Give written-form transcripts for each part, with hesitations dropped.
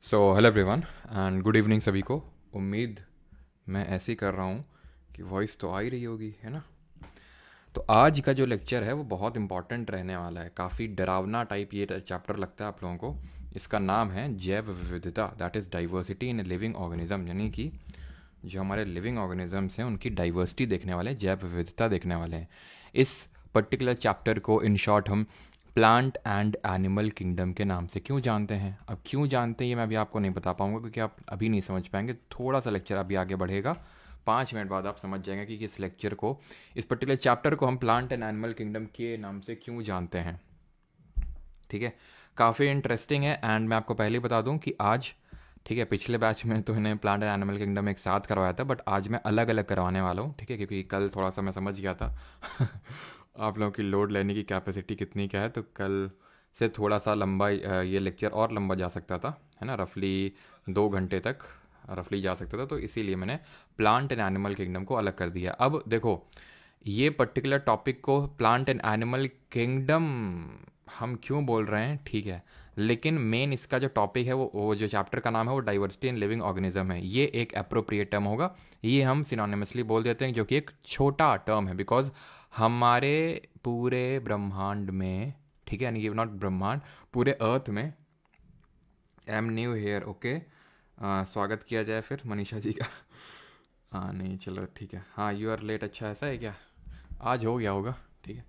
So hello everyone and good evening सभी को। उम्मीद मैं ऐसे ही कर रहा हूँ कि वॉइस तो आ ही रही होगी, है ना। तो आज का जो लेक्चर है वो बहुत इंपॉर्टेंट रहने वाला है। काफ़ी डरावना टाइप ये चैप्टर लगता है आप लोगों को। इसका नाम है जैव विविधता, that is diversity in living organism, यानी कि जो हमारे लिविंग ऑर्गेनिजम्स हैं उनकी डाइवर्सिटी देखने वाले हैं, जैव विविधता देखने वाले हैं। इस पर्टिकुलर चैप्टर को इन शॉर्ट हम प्लांट एंड एनिमल किंगडम के नाम से क्यों जानते हैं। अब क्यों जानते हैं ये मैं अभी आपको नहीं बता पाऊंगा क्योंकि आप अभी नहीं समझ पाएंगे। थोड़ा सा लेक्चर अभी आगे बढ़ेगा, 5 मिनट बाद आप समझ जाएंगे कि इस लेक्चर को, इस पर्टिकुलर चैप्टर को हम प्लांट एंड एनिमल किंगडम के नाम से क्यों जानते हैं। ठीक है, काफ़ी इंटरेस्टिंग है। एंड मैं आपको पहले ही बता दूं कि आज, ठीक है, पिछले बैच में तो इन्हें प्लांट एंड एनिमल किंगडम एक साथ करवाया था, बट आज मैं अलग अलग करवाने वाला हूँ। ठीक है, क्योंकि कल थोड़ा सा मैं समझ गया था आप लोगों की लोड लेने की कैपेसिटी कितनी क्या है, तो कल से थोड़ा सा लंबा ये लेक्चर और लंबा जा सकता था, है ना। रफली 2 घंटे तक रफली जा सकता था, तो इसीलिए मैंने प्लांट एंड एनिमल किंगडम को अलग कर दिया। अब देखो, ये पर्टिकुलर टॉपिक को प्लांट एंड एनिमल किंगडम हम क्यों बोल रहे हैं, ठीक है, लेकिन मेन इसका जो टॉपिक है वो जो चैप्टर का नाम है वो डाइवर्सिटी इन लिविंग ऑर्गेनिज्म है। ये एक अप्रोप्रिएट टर्म होगा, ये हम सिनोनिमसली बोल देते हैं, जो कि एक छोटा टर्म है बिकॉज हमारे पूरे ब्रह्मांड में, ठीक है, यानी कि नॉट ब्रह्मांड, पूरे अर्थ में, I am new here, okay, स्वागत किया जाए फिर मनीषा जी का। हाँ नहीं, चलो ठीक है, हाँ यू आर लेट, अच्छा ऐसा है क्या, आज हो गया होगा, ठीक है।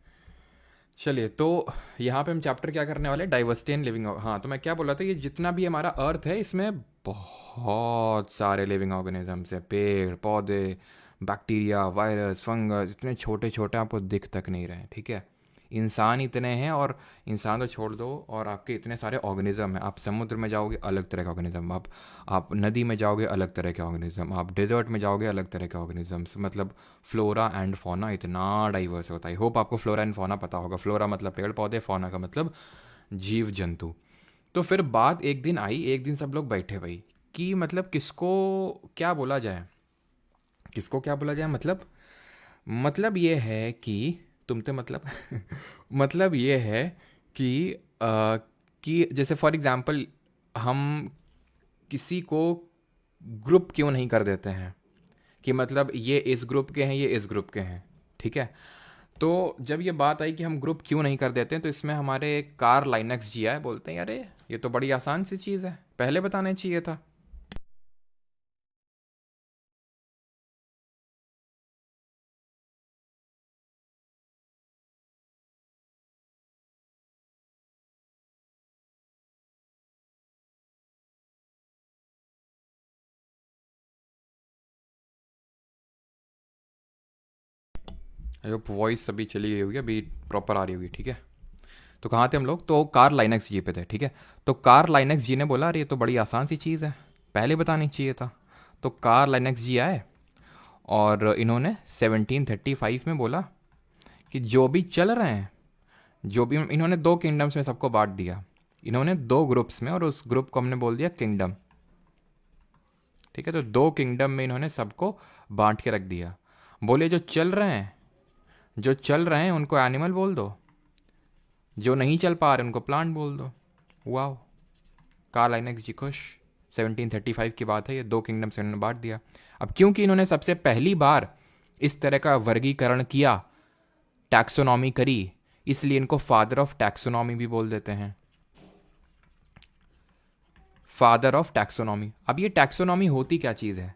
चलिए, तो यहाँ पे हम चैप्टर क्या करने वाले हैं, डाइवर्सिटी इन लिविंग। हाँ, तो मैं क्या बोल रहा था, ये जितना भी हमारा अर्थ है इसमें बहुत सारे लिविंग ऑर्गेनिजम्स हैं, पेड़ पौधे, बैक्टीरिया, वायरस, फंगस, इतने छोटे छोटे आपको दिख तक नहीं रहे, ठीक है। इंसान इतने हैं, और इंसान तो छोड़ दो, और आपके इतने सारे ऑर्गेनिज्म हैं। आप समुद्र में जाओगे अलग तरह के ऑर्गेनिज्म, आप नदी में जाओगे अलग तरह के ऑर्गेनिज्म, आप डेजर्ट में जाओगे अलग तरह के ऑर्गेनिजम्स, मतलब फ्लोरा एंड फौना इतना डाइवर्स होता है। होप आपको फ्लोरा एंड फौना पता होगा। फ्लोरा मतलब पेड़ पौधे, फौना का मतलब जीव जंतु। तो फिर बात एक दिन आई, एक दिन सब लोग बैठे भाई कि मतलब किसको क्या बोला जाए, किसको क्या बोला जाए, मतलब ये है कि तुम तो मतलब मतलब ये है कि कि जैसे फॉर एग्जांपल हम किसी को ग्रुप क्यों नहीं कर देते हैं, कि मतलब ये इस ग्रुप के हैं, ये इस ग्रुप के हैं, ठीक है। तो जब ये बात आई कि हम ग्रुप क्यों नहीं कर देते हैं, तो इसमें हमारे कार्ल लाइनक्स जी आए, बोलते हैं अरे ये तो बड़ी आसान सी चीज़ है, पहले बताना चाहिए था। आई होप वॉइस अभी चली गई होगी, अभी प्रॉपर आ रही होगी, ठीक है। तो कहाँ थे हम लोग, तो कार्ल लाइनक्स जी पे थे, ठीक है। तो कार्ल लाइनक्स जी ने बोला अरे ये तो बड़ी आसान सी चीज़ है, पहले बतानी चाहिए था। तो कार्ल लाइनक्स जी आए और इन्होंने 1735 में बोला कि जो भी चल रहे हैं, जो भी, इन्होंने 2 किंगडम्स में सबको बांट दिया, इन्होंने 2 ग्रुप्स में, और उस ग्रुप को हमने बोल दिया किंगडम, ठीक है। तो 2 किंगडम में इन्होंने सबको बांट के रख दिया। बोले जो चल रहे हैं, जो चल रहे हैं उनको एनिमल बोल दो, जो नहीं चल पा रहे उनको प्लांट बोल दो। वाह, कार्ल लाइनक्स जी खुश। 1735 की बात है, ये 2 किंगडम से उन्होंने बांट दिया। अब क्योंकि इन्होंने सबसे पहली बार इस तरह का वर्गीकरण किया, टैक्सोनॉमी करी, इसलिए इनको फादर ऑफ टैक्सोनॉमी भी बोल देते हैं, फादर ऑफ टैक्सोनॉमी। अब ये टैक्सोनॉमी होती क्या चीज़ है,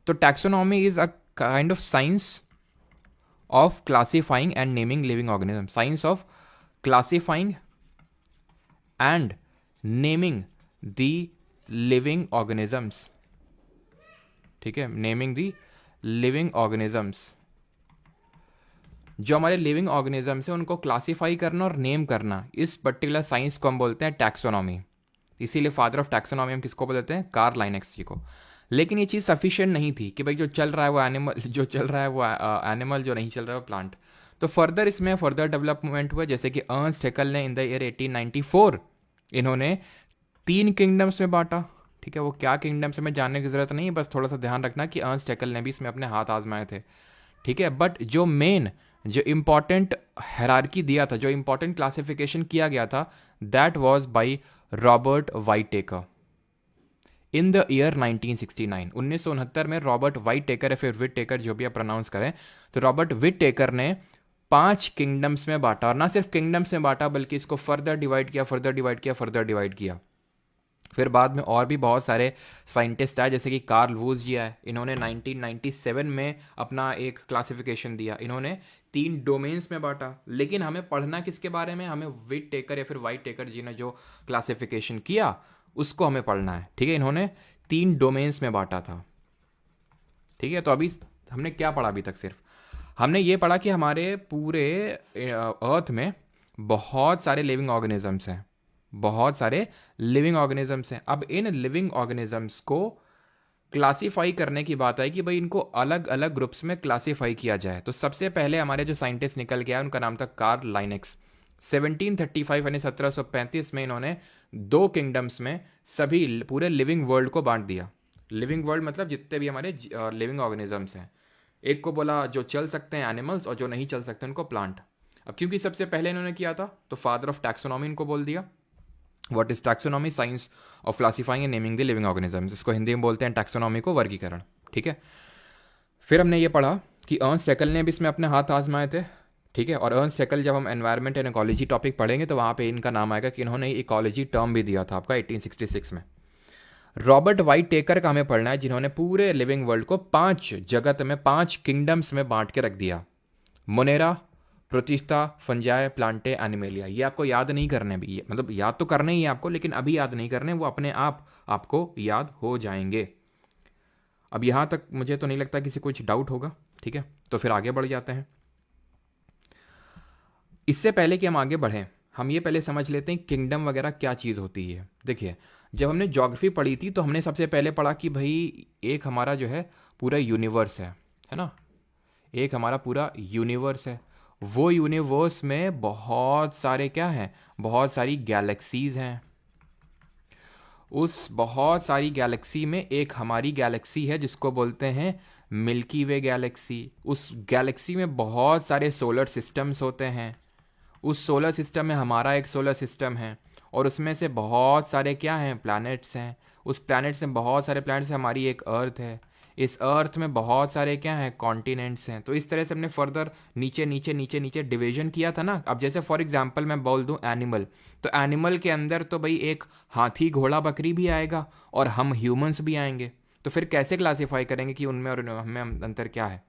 तो taxonomy is a kind of science of classifying and naming living organism, science of classifying and naming the living organisms, ठीक है, नेमिंग द लिविंग ऑर्गेनिजम्स। जो हमारे लिविंग ऑर्गेनिजम्स हैं उनको क्लासीफाई करना और नेम करना, इस पर्टिकुलर साइंस को हम बोलते हैं टैक्सोनॉमी। इसीलिए फादर ऑफ टैक्सोनॉमी हम किसको बोलते हैं, कार्ल लाइनक्स जी को। लेकिन ये चीज़ सफिशिएंट नहीं थी कि भाई जो चल रहा है वो एनिमल, जो चल रहा है वो एनिमल, जो नहीं चल रहा है वो प्लांट। तो फर्दर इसमें फर्दर डेवलपमेंट हुआ, जैसे कि अर्न्स्ट हैकेल ने इन द ईयर 1894 इन्होंने 3 किंगडम्स में बांटा, ठीक है। वो क्या किंगडम्स में जानने की जरूरत नहीं है, बस थोड़ा सा ध्यान रखना कि अर्न्स्ट हैकेल ने भी इसमें अपने हाथ आजमाए थे, ठीक है। बट जो मेन, जो इंपॉर्टेंट हेरारकी दिया था, जो इंपॉर्टेंट क्लासिफिकेशन किया गया था, that was by Robert Whittaker. In the year 1969, 1969 में रॉबर्ट वाइट टेकर या फिर विट टेकर, जो भी आप प्रोनाउंस करें, तो रॉबर्ट विट टेकर ने 5 किंगडम्स में बांटा, और ना सिर्फ किंगडम्स में बांटा बल्कि इसको फर्दर डिवाइड किया, फर्दर डिवाइड किया, फर्दर डिवाइड किया। फिर बाद में और भी बहुत सारे साइंटिस्ट आए, जैसे कि कार्ल वूज जी आए, इन्होंने 1997 में अपना एक क्लासिफिकेशन दिया। इन्होंने 3 डोमेन्स में बांटा, लेकिन हमें पढ़ना किसके बारे में, हमें विट टेकर या फिर वाइट टेकर जी ने जो क्लासिफिकेशन किया उसको हमें पढ़ना है। ठीक है, इन्होंने 3 डोमेन्स में बांटा था। ठीक है, तो अभी हमने क्या पढ़ा अभी तक? सिर्फ हमने ये पढ़ा कि हमारे पूरे अर्थ में बहुत सारे लिविंग ऑर्गेनिजम्स हैं, बहुत सारे लिविंग ऑर्गेनिजम्स हैं। अब इन लिविंग ऑर्गेनिजम्स को क्लासीफाई करने की बात आई कि भाई इनको अलग अलग ग्रुप्स में क्लासीफाई किया जाए। तो सबसे पहले हमारे जो साइंटिस्ट निकल के आए उनका नाम था कार्ल लाइनेक्स। 1735 यानी 1735 में इन्होंने 2 किंगडम्स में सभी पूरे लिविंग वर्ल्ड को बांट दिया। लिविंग वर्ल्ड मतलब जितने भी हमारे लिविंग ऑर्गेनिजम्स हैं। एक को बोला जो चल सकते हैं एनिमल्स, और जो नहीं चल सकते उनको प्लांट। अब क्योंकि सबसे पहले इन्होंने किया था तो फादर ऑफ टैक्सोनॉमी इनको बोल दिया। What is taxonomy? Science of classifying and naming the living organisms. इसको हिंदी में बोलते हैं टैक्सोनॉमी को, वर्गीकरण। ठीक है, फिर हमने ये पढ़ा कि अर्नस्ट हैकेल ने भी इसमें अपने हाथ आजमाए थे। ठीक है, और अर्नस्ट हैकेल जब हम एनवायरनमेंट एंड इकोलॉजी टॉपिक पढ़ेंगे तो वहाँ पे इनका नाम आएगा कि इन्होंने इकोलॉजी टर्म भी दिया था आपका 1866 में। रॉबर्ट वाइट टेकर का हमें पढ़ना है, जिन्होंने पूरे लिविंग वर्ल्ड को 5 जगत में 5 किंगडम्स में बांट के रख दिया। Monera, protista, fungi, Plantae, animalia. ये आपको याद नहीं करने भी, मतलब याद तो करने ही है आपको, लेकिन अभी याद नहीं करने, वो अपने आप आपको याद हो जाएंगे। अब यहाँ तक मुझे तो नहीं लगता किसी को कुछ डाउट होगा। ठीक है, तो फिर आगे बढ़ जाते हैं। इससे पहले कि हम आगे बढ़ें, हम ये पहले समझ लेते हैं किंगडम वगैरह क्या चीज़ होती है। देखिए, जब हमने ज्योग्राफी पढ़ी थी तो हमने सबसे पहले पढ़ा कि भाई एक हमारा जो है पूरा यूनिवर्स है ना, एक हमारा पूरा यूनिवर्स है। वो यूनिवर्स में बहुत सारे क्या हैं, बहुत सारी गैलेक्सीज हैं। उस बहुत सारी गैलेक्सी में एक हमारी गैलेक्सी है जिसको बोलते हैं मिल्की वे गैलेक्सी। उस गैलेक्सी में बहुत सारे सोलर सिस्टम्स होते हैं। उस सोलर सिस्टम में हमारा एक सोलर सिस्टम है, और उसमें से बहुत सारे क्या हैं, प्लैनेट्स हैं। उस प्लैनेट्स में बहुत सारे प्लैनेट्स, हमारी एक अर्थ है। इस अर्थ में बहुत सारे क्या हैं, कॉन्टिनेंट्स हैं। तो इस तरह से हमने फर्दर नीचे नीचे नीचे नीचे डिवीजन किया था ना। अब जैसे फॉर एग्जांपल मैं बोल दूं एनिमल, तो एनिमल के अंदर तो भाई एक हाथी, घोड़ा, बकरी भी आएगा, और हम ह्यूमंस भी आएंगे। तो फिर कैसे क्लासीफाई करेंगे कि उनमें और हमें अंतर क्या है?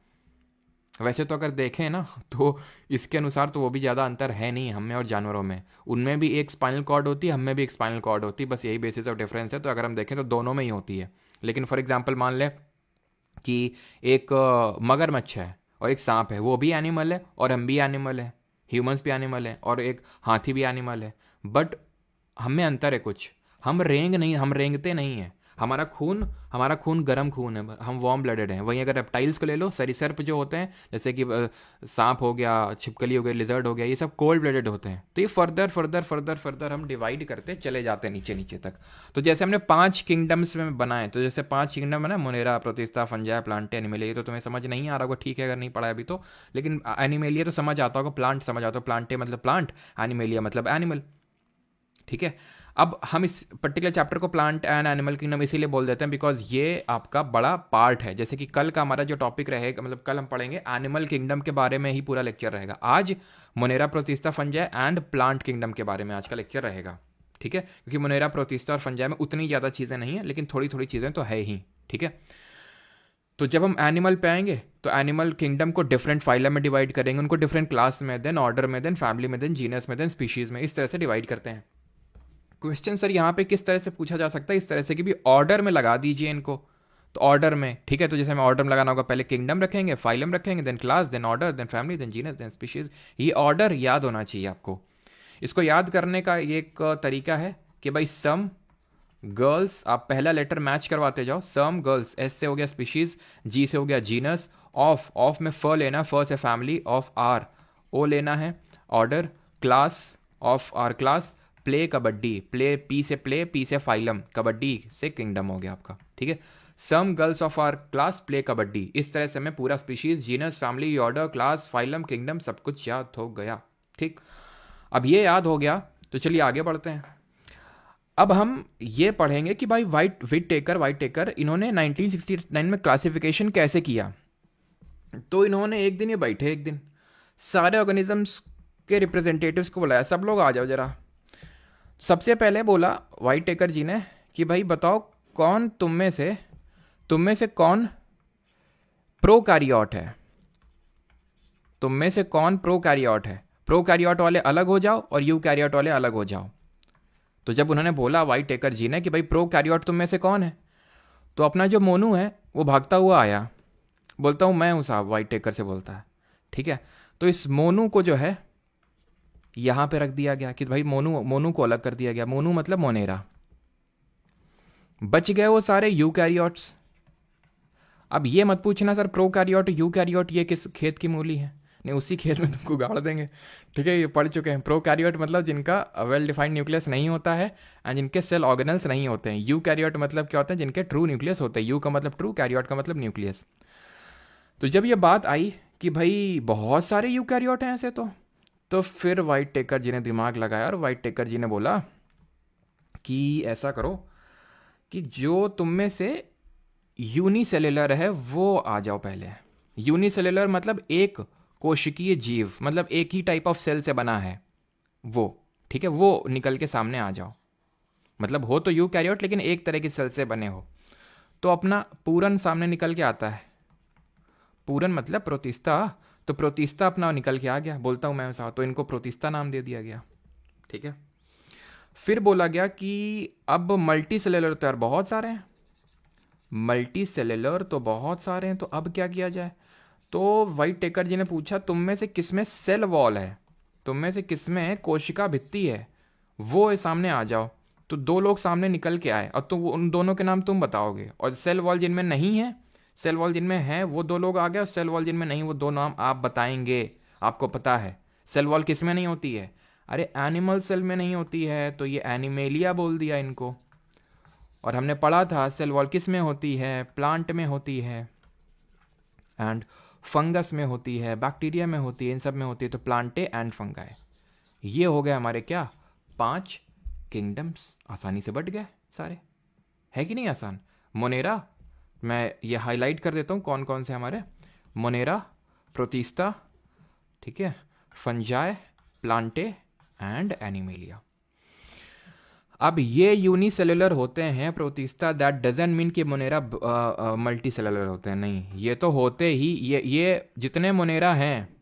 वैसे तो अगर देखें ना तो इसके अनुसार तो वो भी ज़्यादा अंतर है नहीं हमें और जानवरों में। उनमें भी एक स्पाइनल कॉर्ड होती है, हमें भी एक स्पाइनल कॉर्ड होती है, बस यही बेसिस ऑफ डिफरेंस है। तो अगर हम देखें तो दोनों में ही होती है। लेकिन फॉर एग्जांपल मान लें कि एक मगरमच्छ है और एक सांप है, वो भी एनिमल है और हम भी एनिमल है, ह्यूमंस भी एनिमल है, और एक हाथी भी एनिमल है। बट हमें अंतर है कुछ, हम रेंगते नहीं हैं। हमारा खून गर्म खून है, हम वार्म ब्लडेड हैं। वहीं अगर रेप्टाइल्स को ले लो, सरीसर्प जो होते हैं, जैसे कि सांप हो गया, छिपकली हो गई, लिजर्ड हो गया, ये सब कोल्ड ब्लडेड होते हैं। तो ये फर्दर फर्दर फर्दर फर्दर हम डिवाइड करते चले जाते हैं नीचे नीचे तक। तो जैसे हमने 5 किंगडम्स में बनाए, तो जैसे 5 किंगडम है ना, Monera, protista, fungi, Plantae, animalia. तो तुम्हें समझ नहीं आ रहा होगा, ठीक है अगर नहीं पढ़ा अभी तो, लेकिन एनिमेलिया तो समझ आता होगा, प्लांट समझ आता होगा, प्लांटे मतलब प्लांट, एनिमेलिया मतलब एनिमल। ठीक है, अब हम इस पर्टिकुलर चैप्टर को प्लांट एंड एनिमल किंगडम इसीलिए बोल देते हैं बिकॉज ये आपका बड़ा पार्ट है। जैसे कि कल का हमारा जो टॉपिक रहेगा, मतलब कल हम पढ़ेंगे एनिमल किंगडम के बारे में ही पूरा लेक्चर रहेगा। आज Monera, protista, fungi and plant kingdom के बारे में आज का लेक्चर रहेगा। ठीक है, क्योंकि मोनेरा, प्रोटिस्टा और फंजाई में उतनी ज़्यादा चीज़ें नहीं है, लेकिन थोड़ी थोड़ी चीज़ें तो है ही। ठीक है, तो जब हम एनिमल पे आएंगे तो एनिमल किंगडम को डिफरेंट फाइलम में डिवाइड करेंगे, उनको डिफरेंट क्लास में, देन ऑर्डर में, देन फैमिली में, देन जीनस में, देन स्पीशीज में, इस तरह से डिवाइड करते हैं। क्वेश्चन सर यहाँ पे किस तरह से पूछा जा सकता है? इस तरह से कि भी ऑर्डर में लगा दीजिए इनको। तो ऑर्डर में, ठीक है, तो जैसे हमें ऑर्डर में लगाना होगा, पहले किंगडम रखेंगे, फाइलम रखेंगे, then class, then order, then family, then genus, then species. ये ऑर्डर याद होना चाहिए आपको। इसको याद करने का एक तरीका है कि भाई सम गर्ल्स, आप पहला लेटर मैच करवाते जाओ। सम गर्ल्स, एस से हो गया स्पीशीज, जी से हो गया जीनस, ऑफ में फ लेना, फ से फैमिली, ऑफ आर, ओ लेना है order, class, of our class, play kabaddi, play P से प्ले, पी से फाइलम, कबड्डी से किंगडम हो गया आपका। ठीक है, some girls of our class play kabaddi. इस तरह से हमें पूरा species, genus, family, order, class, phylum, kingdom सब कुछ याद हो गया। ठीक, अब ये याद हो गया तो चलिए आगे बढ़ते हैं। अब हम ये पढ़ेंगे कि भाई वाइट टेकर इन्होंने 1969 में क्लासिफिकेशन कैसे किया। तो इन्होंने एक दिन ये बैठे, एक दिन सारे ऑर्गेनिजम्स के रिप्रेजेंटेटिव्स को बुलाया, सब लोग आ जाओ जरा। सबसे पहले बोला वाइट टेकर जी ने कि भाई बताओ कौन तुम में से कौन प्रोकैरियोट है, तुम में से कौन प्रोकैरियोट है। प्रोकैरियोट वाले अलग हो जाओ और यूकैरियोट वाले अलग हो जाओ। तो जब उन्होंने बोला वाइट टेकर जी ने कि भाई प्रोकैरियोट तुम में से कौन है, तो अपना जो मोनू है वो भागता हुआ आया, बोलता हूँ मैं हूँ साहब, वाइट टेकर से बोलता है। ठीक है, तो इस मोनू को जो है यहाँ पे रख दिया गया कि भाई मोनू को अलग कर दिया गया। मोनू मतलब मोनेरा। बच गए वो सारे यूकैरियोट्स। अब ये मत पूछना सर प्रोकैरियोट यूकैरियोट ये किस खेत की मूली है, नहीं उसी खेत में तुमको गाड़ देंगे। ठीक है, ये पढ़ चुके हैं। प्रोकैरियोट मतलब जिनका वेल डिफाइंड न्यूक्लियस नहीं होता है एंड जिनके सेल ऑर्गेनल्स नहीं होते हैं। यूकैरियोट मतलब क्या होता है, जिनके ट्रू न्यूक्लियस होते हैं। यू का मतलब ट्रू, कैरियोट का मतलब न्यूक्लियस। तो जब ये बात आई कि भाई बहुत सारे यूकैरियोट हैं ऐसे, तो फिर वाइट टेकर जी ने दिमाग लगाया और वाइट टेकर जी ने बोला कि ऐसा करो कि जो तुम में से यूनिसेल्युलर है वो आ जाओ पहले। यूनिसेल्युलर मतलब एक कोशिकीय जीव, मतलब एक ही टाइप ऑफ सेल से बना है वो। ठीक है, वो निकल के सामने आ जाओ। मतलब हो तो यूकैरियोट लेकिन एक तरह की सेल से बने हो। तो अपना पूरन सामने निकल के आता है। पूरन मतलब प्रोतिस्ता। तो प्रोतिस्ता अपना निकल के आ गया, बोलता हूँ मैं साहब, तो इनको प्रोतिस्ता नाम दे दिया गया। ठीक है, फिर बोला गया कि अब मल्टी सेलुलर तो यार बहुत सारे हैं, मल्टी सेलुलर तो बहुत सारे हैं, तो अब क्या किया जाए। तो वाइट टेकर जी ने पूछा तुम में से किसमें सेल वॉल है, तुम में से किसमें कोशिका भित्ति है, वो सामने आ जाओ। तो दो लोग सामने निकल के आए और तो उन दोनों के नाम तुम बताओगे, और सेल वॉल जिनमें नहीं है, सेल वॉल जिनमें है वो दो लोग आ गए, और सेल वॉल जिनमें नहीं वो दो नाम आप बताएंगे। आपको पता है सेल वॉल किस में नहीं होती है, अरे एनिमल सेल में नहीं होती है, तो ये एनिमेलिया बोल दिया इनको। और हमने पढ़ा था सेल वॉल किस में होती है, प्लांट में होती है एंड फंगस में होती है, बैक्टीरिया में होती है, इन सब में होती है। तो प्लांटे एंड फंगाई, ये हो गए हमारे क्या 5 किंगडम्स। आसानी से बढ़ गए सारे, है कि नहीं आसान। मोनेरा, मैं ये हाईलाइट कर देता हूँ कौन कौन से हमारे, मोनेरा, प्रोटिस्टा, ठीक है, फंजाई, प्लांटे एंड एनिमेलिया। अब ये यूनिसेलुलर होते हैं प्रोटिस्टा, दैट डजंट मीन कि मोनेरा मल्टी सेलुलर होते हैं, नहीं, ये तो होते ही ये जितने मोनेरा हैं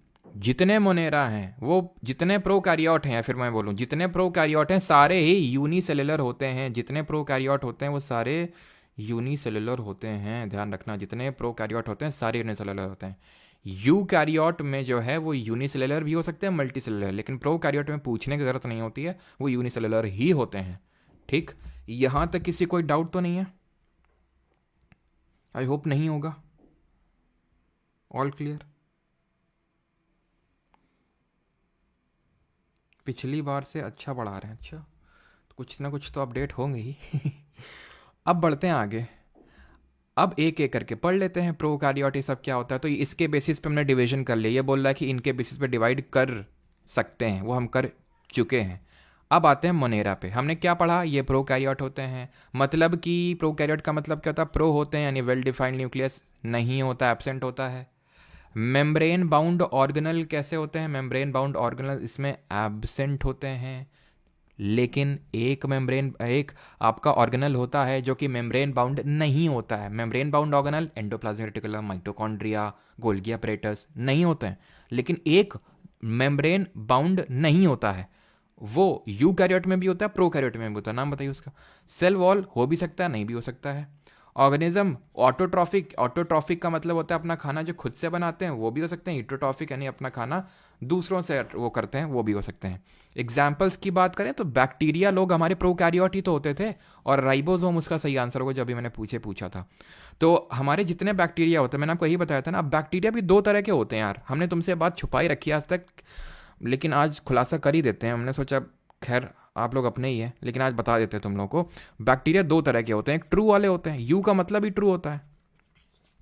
वो जितने प्रोकैरियोट हैं, या फिर मैं बोलूँ जितने प्रोकैरियोट हैं सारे ही यूनिसेलुलर होते हैं। जितने प्रोकैरियोट होते हैं वो सारे यूनिसेलुलर होते हैं, ध्यान रखना। जितने प्रोकैरियोट होते हैं सारे यूनिसेलुलर होते हैं। यूकैरियोट में जो है वो यूनिसेलुलर भी हो सकते हैं, मल्टी सेलुलर, लेकिन प्रोकैरियोट में पूछने की जरूरत नहीं होती है, वो यूनिसेलुलर ही होते हैं। ठीक, यहां तक किसी कोई डाउट तो नहीं है, आई होप नहीं होगा, ऑल क्लियर। पिछली बार से अच्छा बढ़ा रहे हैं, अच्छा, तो कुछ ना कुछ तो अपडेट होंगे ही। अब बढ़ते हैं आगे, अब एक एक करके पढ़ लेते हैं प्रोकैरियोट ये सब क्या होता है। तो इसके बेसिस पे हमने डिवीजन कर लिया, ये बोल रहा है कि इनके बेसिस पे डिवाइड कर सकते हैं, वो हम कर चुके हैं। अब आते हैं मोनेरा पे। हमने क्या पढ़ा, ये प्रोकैरियोट होते हैं, मतलब कि प्रोकैरियोट का मतलब क्या होता है, प्रो होते हैं यानी वेल डिफाइंड न्यूक्लियस नहीं होता, एब्सेंट होता है। मेम्ब्रेन बाउंड ऑर्गेनल कैसे होते हैं, मेम्ब्रेन बाउंड ऑर्गेनल इसमें एब्सेंट होते हैं, लेकिन एक आपका ऑर्गेनल होता है जो कि मेम्ब्रेन बाउंड नहीं होता है। Membrane bound organelle endoplasmic reticulum, mitochondria, Golgi apparatus नहीं होते हैं, लेकिन एक मेम्ब्रेन बाउंड नहीं होता है, वो यूकैरियोट में भी होता है, प्रोकैरियोट में भी होता है। नाम बताइए उसका। सेल वॉल हो भी सकता है, नहीं भी हो सकता है। ऑर्गेनिज्म ऑटोट्रॉफिक का मतलब होता है अपना खाना जो खुद से बनाते हैं, वो भी हो सकते हैं। हीटरोट्रॉफिक यानी अपना खाना दूसरों से वो करते हैं, वो भी हो सकते हैं। एग्जाम्पल्स की बात करें तो बैक्टीरिया लोग हमारे प्रोकैरियोट ही तो होते थे, और राइबोसोम उसका सही आंसर होगा, जब भी मैंने पूछा था। तो हमारे जितने बैक्टीरिया होते हैं, मैंने आपको यही बताया था ना। अब बैक्टीरिया भी 2 तरह के होते हैं यार, हमने तुमसे बात छुपाई रखी है आज तक, लेकिन आज खुलासा कर ही देते हैं। हमने सोचा खैर आप लोग अपने ही हैं, लेकिन आज बता देते हैं तुम लोगों को। बैक्टीरिया 2 तरह के होते हैं, एक ट्रू वाले होते हैं, यू का मतलब ही ट्रू होता है।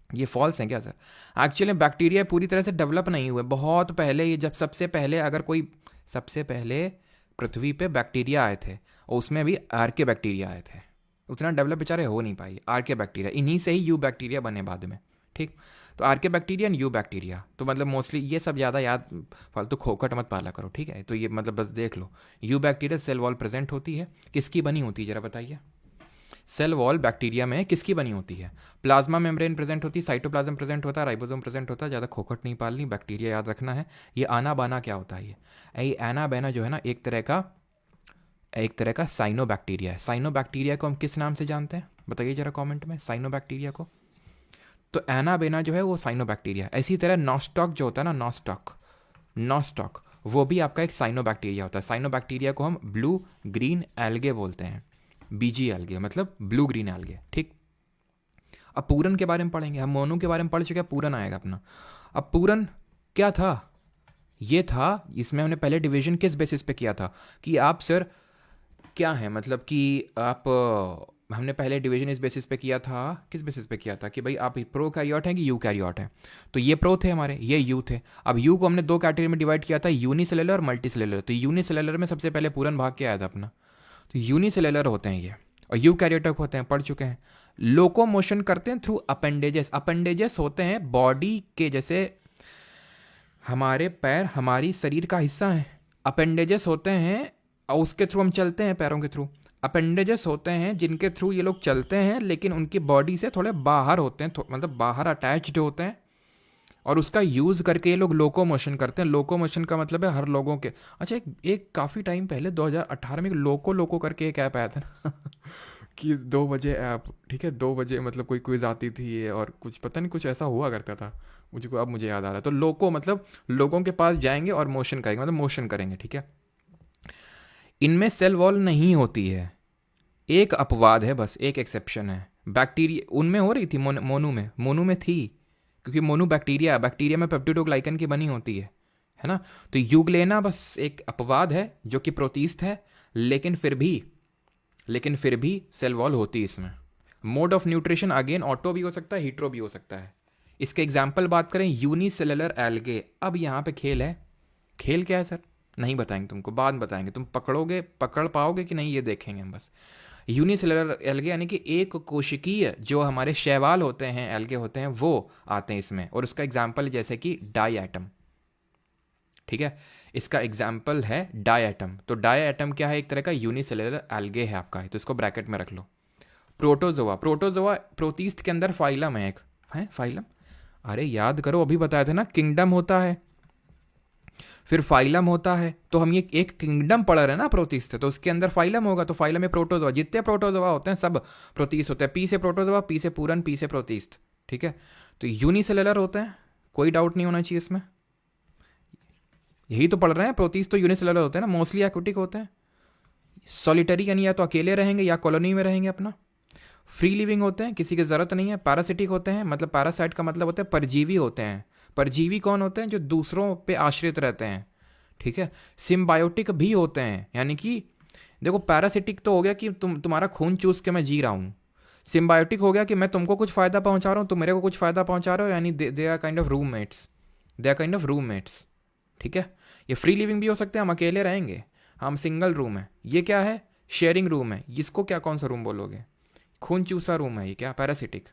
ये फॉल्स है क्या सर? एक्चुअली बैक्टीरिया पूरी तरह से डेवलप नहीं हुए, बहुत पहले, ये जब सबसे पहले पृथ्वी पे बैक्टीरिया आए थे, और उसमें भी आर्के बैक्टीरिया आए थे। उतना डेवलप बेचारे हो नहीं पाई आर्के बैक्टीरिया, इन्हीं से ही यू बैक्टीरिया बने बाद में। ठीक, तो आर्के बैक्टीरिया एंड यू बैक्टीरिया, तो मतलब मोस्टली ये सब ज़्यादा याद फालतू खोखट मत पाला करो, ठीक है। तो ये मतलब बस देख लो, eubacteria cell wall present होती है, किसकी बनी होती है जरा बताइए। सेल वॉल बैक्टीरिया में किसकी बनी होती है? प्लाज्मा मेम्ब्रेन प्रेजेंट होती है, साइटोप्लाज्म प्रेजेंट होता है, राइबोसोम प्रेजेंट होता है। ज़्यादा खोखट नहीं पालनी, बैक्टीरिया याद रखना है। ये आना बाना क्या होता है? ये आना बाना जो है ना, एक तरह का साइनो बैक्टीरिया है। साइनो बैक्टीरिया को हम किस नाम से जानते हैं बताइए जरा कमेंट में, साइनो बैक्टीरिया को। तो एना बेना जो है वो साइनो बैक्टीरिया। इसी तरह नॉस्टॉक जो होता है ना, नॉस्टॉक वो भी आपका एक साइनो बैक्टीरिया होता है। साइनो बैक्टीरिया को हम ब्लू ग्रीन एल्गे बोलते हैं, बीजी एल्गे मतलब ब्लू ग्रीन एल्गे। ठीक, अब पूरन के बारे में पढ़ेंगे हम। मोनू के बारे में पढ़ चुके हैं, पूरन आएगा अपना। अब पूरन क्या था? ये था, इसमें हमने पहले डिवीजन किस बेसिस पे किया था कि आप सर क्या है, मतलब कि आप हमने पहले डिवीजन इस बेसिस पे किया था, किस बेसिस पे किया था कि भाई आप प्रो कैरियोट हैं कि यू कैरियोट हैं। तो ये प्रो थे हमारे, ये यू थे। अब यू को हमने दो कैटेगरी में डिवाइड किया था, यूनिसेलुलर और मल्टीसेलुलर। तो यूनिसेलुलर में सबसे पहले पूरन भाग के आया था अपना, तो यूनिसेलुलर होते हैं ये, और यू कैरियोटिक होते हैं, पढ़ चुके हैं। लोकोमोशन करते हैं थ्रू अपेंडेजेस। अपेंडेजेस होते हैं बॉडी के, जैसे हमारे पैर हमारी शरीर का हिस्सा है, अपेंडेजेस होते हैं, और उसके थ्रू हम चलते हैं, पैरों के थ्रू। अपेंडेजेस होते हैं जिनके थ्रू ये लोग चलते हैं, लेकिन उनकी बॉडी से थोड़े बाहर होते हैं, मतलब बाहर अटैच्ड होते हैं, और उसका यूज़ करके ये लोग लोकोमोशन करते हैं। लोकोमोशन का मतलब है हर लोगों के। अच्छा, एक काफ़ी टाइम पहले 2018 में एक लोको करके एक ऐप आया था ना कि 2 बजे ऐप, ठीक है, 2 बजे मतलब कोई क्विज आती थी और कुछ पता नहीं कुछ ऐसा हुआ करता था, अब मुझे याद आ रहा है। तो लोको मतलब लोगों के पास जाएंगे और मोशन करेंगे, मतलब मोशन करेंगे, ठीक है। इनमें सेल वॉल नहीं होती है, एक अपवाद है बस, एक एक्सेप्शन है। बैक्टीरिया उनमें हो रही थी, मोनू में थी, क्योंकि मोनू बैक्टीरिया में पेप्टिडोग्लाइकन की बनी होती है ना। तो यूग्लेना बस एक अपवाद है जो कि प्रोटीस्ट है, लेकिन फिर भी सेल वॉल होती है इसमें। Mode of nutrition again auto भी हो सकता है, हीट्रो भी हो सकता है। इसके एग्जाम्पल बात करें, यूनिसेलुलर एल्गे। अब यहाँ पे खेल है। खेल क्या है सर? नहीं बताएंगे तुमको, बाद में बताएंगे। तुम पकड़ पाओगे कि नहीं ये देखेंगे हम बस। यूनिसेलुलर एल्गे यानी कि एक कोशिकीय जो हमारे शैवाल होते हैं, एल्गे होते हैं, वो आते हैं इसमें। और उसका एग्जाम्पल जैसे कि डाई एटम, ठीक है, इसका एग्जाम्पल है डाई एटम। तो डाई एटम क्या है? एक तरह का यूनिसेलुलर एल्गे है आपका, तो इसको ब्रैकेट में रख लो। प्रोटोजोआ प्रोटीस्ट के अंदर फाइलम है, एक है फाइलम। अरे याद करो, अभी बताया था ना, किंगडम होता है, फिर फाइलम होता है। तो हम ये एक किंगडम पढ़ रहे हैं ना प्रोटिस्ट, तो उसके अंदर फाइलम होगा, तो फाइलम में प्रोटोजोआ। जितने प्रोटोजोआ होते हैं सब प्रोटिस्ट होते हैं। पी से प्रोटोजोआ, पी से पूरन, पी से प्रोटिस्ट, ठीक है। तो यूनिसेलुलर होते हैं, कोई डाउट नहीं होना चाहिए इसमें। यही तो पढ़ रहे हैं, प्रोटिस्ट तो यूनिसेलुलर होते हैं ना, मोस्टली एक्वेटिक होते हैं, सॉलिटरी यानी या तो अकेले रहेंगे या कॉलोनी में रहेंगे अपना। फ्री लिविंग होते हैं, किसी की जरूरत नहीं है। पैरासिटिक होते हैं, मतलब पैरासाइट का मतलब होता है परजीवी होते हैं। परजीवी कौन होते हैं? जो दूसरों पे आश्रित रहते हैं, ठीक है। सिम्बायोटिक भी होते हैं, यानी कि देखो पैरासिटिक तो हो गया कि तुम्हारा खून चूस के मैं जी रहा हूँ। सिम्बायोटिक हो गया कि मैं तुमको कुछ फ़ायदा पहुँचा रहा हूँ, तुम मेरे को कुछ फ़ायदा पहुँचा रहे हो, यानी they are kind of roommates, ठीक है। ये फ्री लिविंग भी हो सकते हैं, हम अकेले रहेंगे, हम सिंगल रूम है। ये क्या है? शेयरिंग रूम है। इसको क्या, कौन सा रूम बोलोगे? खून चूसा रूम है ये, क्या? पैरासिटिक।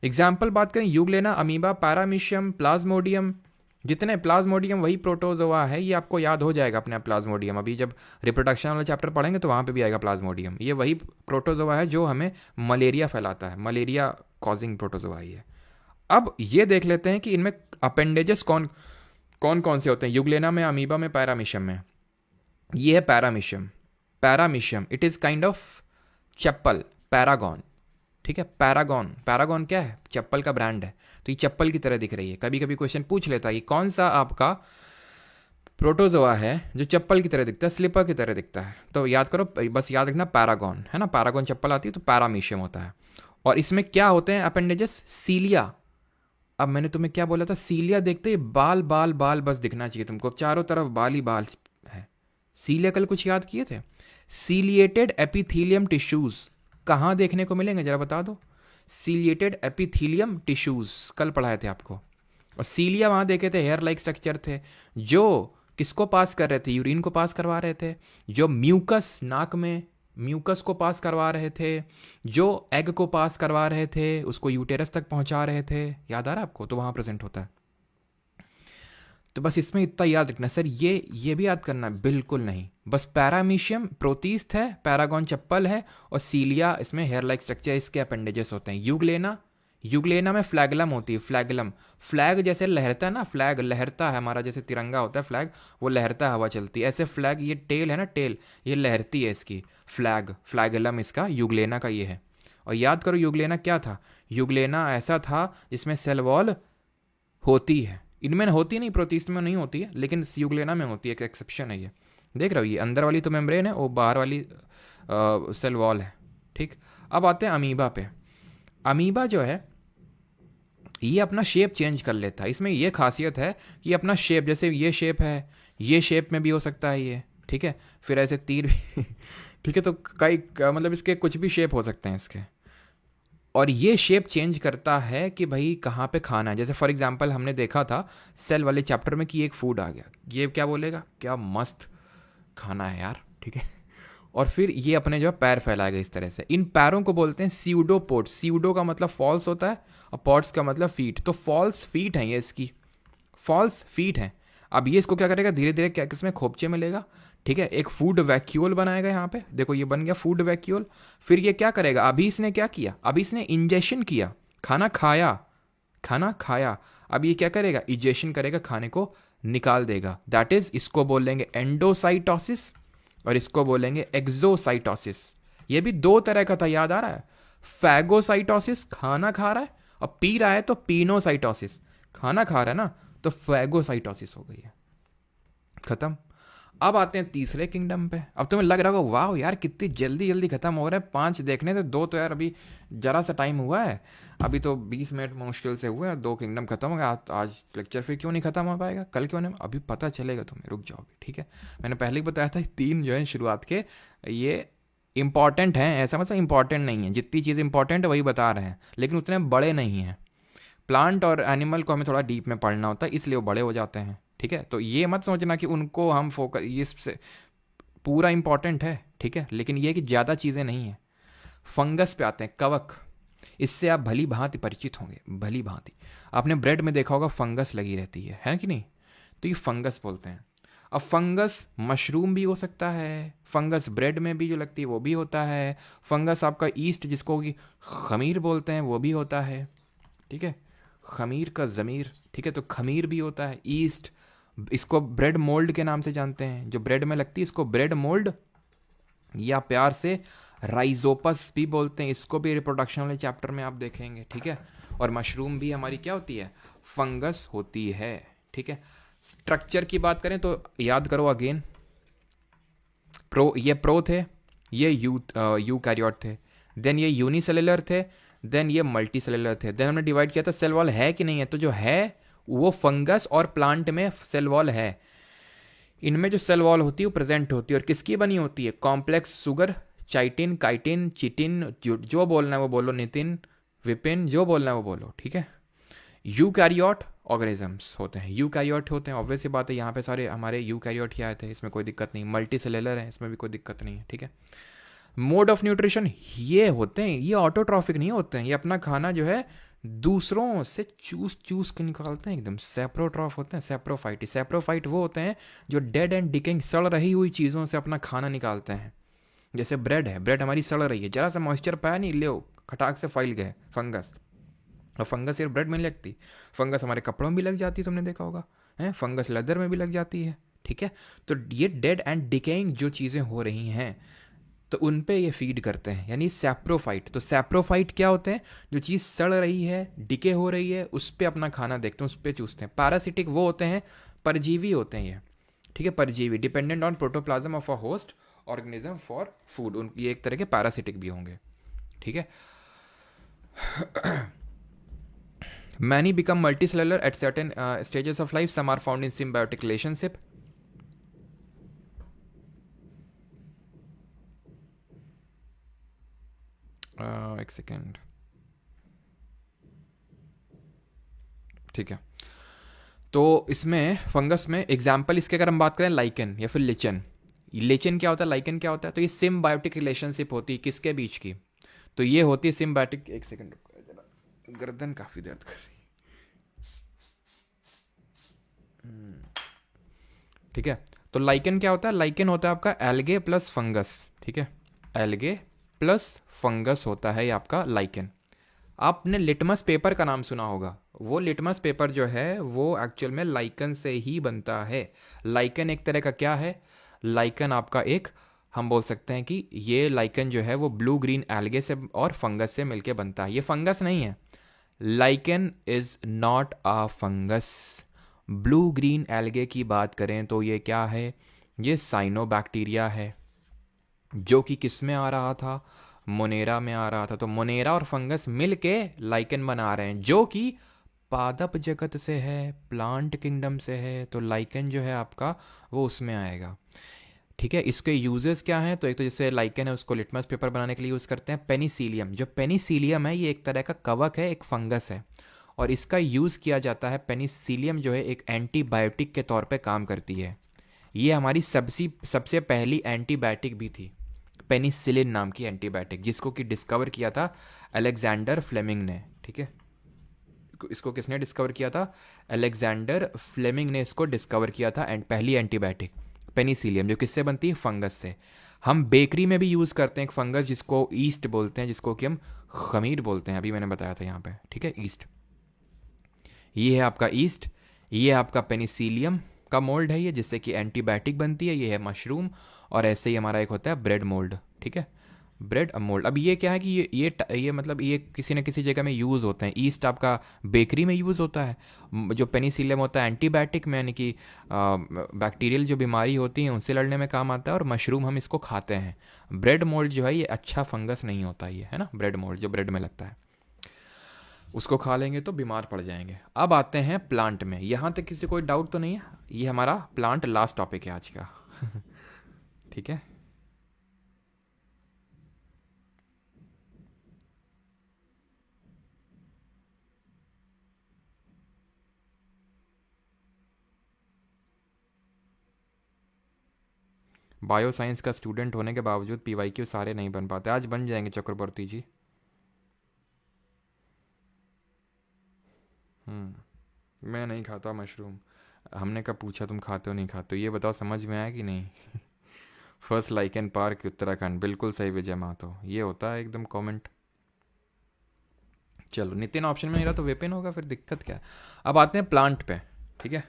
एग्जाम्पल बात करें, यूग्लेना, अमीबा, पैरामीशियम, प्लाज्मोडियम। जितने प्लाज्मोडियम वही प्रोटोजोआ है, ये आपको याद हो जाएगा अपने आप। प्लाज्मोडियम अभी जब रिप्रोडक्शन वाला चैप्टर पढ़ेंगे तो वहाँ पे भी आएगा प्लाज्मोडियम। ये वही प्रोटोजोआ है जो हमें मलेरिया फैलाता है, मलेरिया कॉजिंग प्रोटोजोआ ही है। अब ये देख लेते हैं कि इनमें अपेंडेजेस कौन कौन से होते हैं। यूग्लेना में, अमीबा में, पैरामीशियम में। ये है paramecium it is kind of chappal, Paragon, ठीक है। पैरागॉन क्या है? चप्पल का ब्रांड है। तो ये चप्पल की तरह दिख रही है। कभी कभी क्वेश्चन पूछ लेता है कि कौन सा आपका प्रोटोजोआ है जो चप्पल की तरह दिखता है, स्लीपर की तरह दिखता है। तो याद करो, बस याद रखना पैरागॉन है ना। पैरागॉन चप्पल आती है, तो पैरामीशियम होता है। और इसमें क्या होते हैं अपेंडेजेस? सीलिया। अब मैंने तुम्हें क्या बोला था? सीलिया देखते ही बाल बस दिखना चाहिए तुमको, चारों तरफ बाल ही बाल है। सीलिया कल कुछ याद किए थे? सीलिएटेड एपिथीलियम टिश्यूज कहाँ देखने को मिलेंगे जरा बता दो। सीलिएटेड एपिथीलियम टिश्यूज कल पढ़ाए थे आपको। और सीलिया वहाँ देखे थे, हेयर लाइक स्ट्रक्चर थे जो किसको पास कर रहे थे? यूरिन को पास करवा रहे थे। जो म्यूकस, नाक में म्यूकस को पास करवा रहे थे, जो एग को पास करवा रहे थे, उसको यूटेरस तक पहुंचा रहे थे। याद आ रहा है आपको? तो वहां प्रेजेंट होता है। तो बस इसमें इतना याद रखना सर, ये भी याद करना है? बिल्कुल नहीं। बस पैरामीशियम प्रोटीस्ट है, पैरागॉन चप्पल है, और सीलिया इसमें हेयर लाइक स्ट्रक्चर, इसके अपेंडेजेस होते हैं। यूग्लेना, यूग्लेना में फ्लैगलम होती है। फ्लैगलम, फ्लैग जैसे लहरता है ना, फ्लैग लहरता है हमारा, जैसे तिरंगा होता है फ्लैग, वो लहरता है, हवा चलती है ऐसे। फ्लैग, ये टेल है ना, टेल, ये लहरती है इसकी। फ्लैग, फ्लैगलम इसका यूग्लेना का ये है। और याद करो यूग्लेना क्या था? यूग्लेना ऐसा था जिसमें सेल वॉल होती है। इनमें होती नहीं, प्रोटिस्ट में नहीं होती है, लेकिन यूग्लेना में होती है। एक एक्सेप्शन है ये। देख रहे हो, ये अंदर वाली तो मेम्ब्रेन है, वो बाहर वाली सेल वॉल है। ठीक। अब आते हैं अमीबा पे। अमीबा जो है ये अपना शेप चेंज कर लेता है। इसमें ये खासियत है कि अपना शेप, जैसे ये शेप है, ये शेप में भी हो सकता है ये। ठीक है। फिर ऐसे तीर भी ठीक है। तो कई मतलब इसके कुछ भी शेप हो सकते हैं इसके। और ये शेप चेंज करता है कि भाई कहाँ पे खाना है। जैसे फॉर एग्जांपल हमने देखा था सेल वाले चैप्टर में कि एक फूड आ गया, ये क्या बोलेगा? क्या मस्त खाना है यार। ठीक है। और फिर ये अपने जो है पैर फैलाएगा इस तरह से। इन पैरों को बोलते हैं सीउडोपोड्स। सीउडो का मतलब फॉल्स होता है, और पॉड्स का मतलब फीट। तो फॉल्स फीट हैं ये इसकी, फॉल्स फीट हैं। अब ये इसको क्या करेगा? धीरे धीरे क्या किसमें खोपचे में लेगा। ठीक है। एक फूड वैक्यूल बनाएगा यहाँ पे, देखो ये बन गया फूड वैक्यूल। फिर ये क्या करेगा? अभी इसने क्या किया? अभी इसने इंजेक्शन किया, खाना खाया, खाना खाया। अब ये क्या करेगा? इजेशन करेगा, खाने को निकाल देगा। दैट इज, इसको बोलेंगे एंडोसाइटोसिस, और इसको बोलेंगे एक्सोसाइटोसिस। ये भी दो तरह का था, याद आ रहा है? फैगोसाइटोसिस, खाना खा रहा है, और पी रहा है तो पीनोसाइटोसिस, खाना खा रहा है ना, तो फैगोसाइटोसिस हो गई है। खत्म। अब आते हैं तीसरे किंगडम पे। अब तुम्हें लग रहा होगा वाह यार कितनी जल्दी जल्दी खत्म हो रहा है, 5 देखने थे, 2 तो यार अभी जरा सा टाइम हुआ है, अभी तो 20 मिनट मुश्किल से हुए, 2 किंगडम खत्म हो गया। आज लेक्चर फिर क्यों नहीं खत्म हो पाएगा? कल क्यों नहीं? अभी पता चलेगा तुम्हें, रुक जाओ अभी। ठीक है। मैंने पहले ही बताया था 3 जो है शुरुआत के, ये इंपॉर्टेंट हैं। ऐसा मतलब इंपॉर्टेंट नहीं है, जितनी चीज़ इंपॉर्टेंट है वही बता रहे हैं, लेकिन उतने बड़े नहीं हैं। प्लांट और एनिमल को हमें थोड़ा डीप में पढ़ना होता है, इसलिए वो बड़े हो जाते हैं। ठीक है। तो ये मत सोचना कि उनको हम फोकस, ये पूरा इंपॉर्टेंट है। ठीक है। लेकिन ये कि ज़्यादा चीज़ें नहीं है। फंगस पे आते हैं, कवक। इससे आप भली भांति परिचित होंगे, भली भांति। आपने ब्रेड में देखा होगा फंगस लगी रहती है कि नहीं? तो ये फंगस बोलते हैं। अब फंगस मशरूम भी हो सकता है, फंगस ब्रेड में भी जो लगती है वो भी होता है। फंगस आपका ईस्ट, जिसको कि खमीर बोलते हैं, वो भी होता है। ठीक है। खमीर का ज़मीर। ठीक है। तो खमीर भी होता है, ईस्ट। इसको ब्रेड मोल्ड के नाम से जानते हैं, जो ब्रेड में लगती है इसको ब्रेड मोल्ड, या प्यार से राइजोपस भी बोलते हैं। इसको भी रिप्रोडक्शन वाले चैप्टर में आप देखेंगे। ठीक है। और मशरूम भी हमारी क्या होती है? फंगस होती है। ठीक है। स्ट्रक्चर की बात करें तो याद करो अगेन, ये प्रो थे, ये यू कैरियोट थे, देन ये यूनिसेलुलर थे, देन ये मल्टी सेलुलर थे। देन हमने डिवाइड किया था सेल वॉल है कि नहीं है, तो जो है वो फंगस और प्लांट में सेल वॉल है। इनमें जो सेल वॉल होती है वो प्रेजेंट होती है, और किसकी बनी होती है? कॉम्प्लेक्स सुगर, चाइटिन, काइटिन, चिटिन, जो बोलना है वो बोलो, नितिन, विपिन, जो बोलना है वो बोलो। ठीक है। यूकैरियोट ऑर्गेनिजम्स होते हैं, यूकैरियोट होते हैं, ऑब्वियस सी बात है, यहाँ पे सारे हमारे यूकैरियोट ही आए थे, इसमें कोई दिक्कत नहीं। मल्टी सेलुलर है, इसमें भी कोई दिक्कत नहीं है। ठीक है। मोड ऑफ न्यूट्रिशन ये होते हैं, ये ऑटोट्रॉफिक नहीं होते हैं, ये अपना खाना जो है दूसरों से चूस चूस के निकालते हैं, एकदम सेप्रोट्रॉफ होते हैं। सेप्रोफाइट, सेप्रोफाइट वो होते हैं जो डेड एंड डिकेइंग, सड़ रही हुई चीज़ों से अपना खाना निकालते हैं। जैसे ब्रेड है, ब्रेड हमारी सड़ रही है, जरा सा मॉइस्चर पाया नहीं, ले खटाक से फैल गए फंगस। और फंगस सिर्फ ब्रेड में नहीं लगती, फंगस हमारे कपड़ों में भी लग जाती है, तुमने देखा होगा है, फंगस लेदर में भी लग जाती है। ठीक है। तो ये डेड एंड डिकेइंग जो चीज़ें हो रही हैं, तो उन पे ये फीड करते हैं, यानी सैप्रोफाइट। तो सैप्रोफाइट क्या होते हैं? जो चीज़ सड़ रही है, डिके हो रही है, उस पर अपना खाना देखते हैं, उस पर चूसते हैं। पैरासिटिक वो होते हैं, परजीवी होते हैं ये। ठीक है। परजीवी, dependent on protoplasm of a host organism for food, ये एक तरह के पैरासिटिक भी होंगे। ठीक है। Many become multicellular at certain stages of life, some are found in symbiotic relationship. एक सेकेंड। ठीक है। तो इसमें फंगस में एग्जाम्पल इसके अगर हम बात करें लाइकन या फिर लिचन, लिचन क्या होता है, लाइकन क्या होता है, तो ये सिम्बायोटिक रिलेशनशिप होती है किसके बीच की, तो ये होती है सिम्बायोटिक, एक सेकंड रुको जरा, गर्दन काफी दर्द कर रही है। ठीक है, तो लाइकन क्या होता है, लाइकन होता है आपका एल्गे प्लस फंगस। ठीक है, एल्गे प्लस फंगस होता है ये आपका लाइकन। आपने लिटमस पेपर का नाम सुना होगा, वो लिटमस पेपर जो है वो एक्चुअल में लाइकन से ही बनता है। लाइकन एक तरह का क्या है, लाइकन आपका एक, हम बोल सकते हैं कि ये लाइकन जो है वो ब्लू ग्रीन एल्गे से और फंगस से मिलके बनता है। ये फंगस नहीं है, lichen is not a fungus. Blue green algae की बात करें तो ये क्या है, ये साइनोबैक्टीरिया है, जो कि किस में आ रहा था, मोनेरा में आ रहा था। तो मोनेरा और फंगस मिलके लाइकन बना रहे हैं, जो कि पादप जगत से है, प्लांट किंगडम से है। तो लाइकन जो है आपका वो उसमें आएगा। ठीक है, इसके यूजेस क्या हैं, तो एक तो जैसे लाइकन है उसको लिटमस पेपर बनाने के लिए यूज़ करते हैं। पेनिसिलियम, जो पेनिसिलियम है ये एक तरह का कवक है, एक फंगस है, और इसका यूज़ किया जाता है। पेनिसिलियम जो है एक एंटीबायोटिक के तौर पे काम करती है। ये हमारी सबसे पहली एंटीबायोटिक भी थी, पेनिसिलिन नाम की एंटीबायोटिक, जिसको कि डिस्कवर किया था अलेक्जेंडर फ्लेमिंग ने। ठीक है, इसको किसने डिस्कवर किया था, अलेक्जेंडर फ्लेमिंग ने इसको डिस्कवर किया था। एंड पहली एंटीबायोटिक पेनिसिलियम, जो किससे बनती है, फंगस से। हम बेकरी में भी यूज़ करते हैं एक फंगस जिसको ईस्ट बोलते हैं, जिसको कि हम खमीर बोलते हैं, अभी मैंने बताया था यहाँ पे। ठीक है, ईस्ट, ये है आपका ईस्ट, ये आपका पेनिसिलियम का मोल्ड है ये, जिससे कि एंटीबायोटिक बनती है। ये है मशरूम, और ऐसे ही हमारा एक होता है ब्रेड मोल्ड। ठीक है, ब्रेड मोल्ड। अब ये क्या है कि ये मतलब ये किसी न किसी जगह में यूज़ होते हैं। ईस्ट आपका बेकरी में यूज़ होता है, जो पेनिसिलियम होता है एंटीबायोटिक में, यानी कि बैक्टीरियल जो बीमारी होती है उनसे लड़ने में काम आता है, और मशरूम हम इसको खाते हैं। ब्रेड मोल्ड जो है ये अच्छा फंगस नहीं होता, ये है ना, ब्रेड मोल्ड जो ब्रेड में लगता है, उसको खा लेंगे तो बीमार पड़ जाएंगे। अब आते हैं प्लांट में, यहाँ तक किसी कोई डाउट तो नहीं है, ये हमारा प्लांट लास्ट टॉपिक है आज का। ठीक है, बायो साइंस का स्टूडेंट होने के बावजूद पीवाईक्यू सारे नहीं बन पाते, आज बन जाएंगे चक्रवर्ती जी। मैं नहीं खाता मशरूम। हमने कब पूछा तुम खाते हो नहीं खाते हो, ये बताओ, समझ में आया कि नहीं। फर्स्ट लाइकन पार्क उत्तराखंड, बिल्कुल सही विजय मातो, ये होता है एकदम कमेंट। चलो, नितिन ऑप्शन में नहीं रहा तो विपिन होगा, फिर दिक्कत क्या है। अब आते हैं प्लांट पे। ठीक है,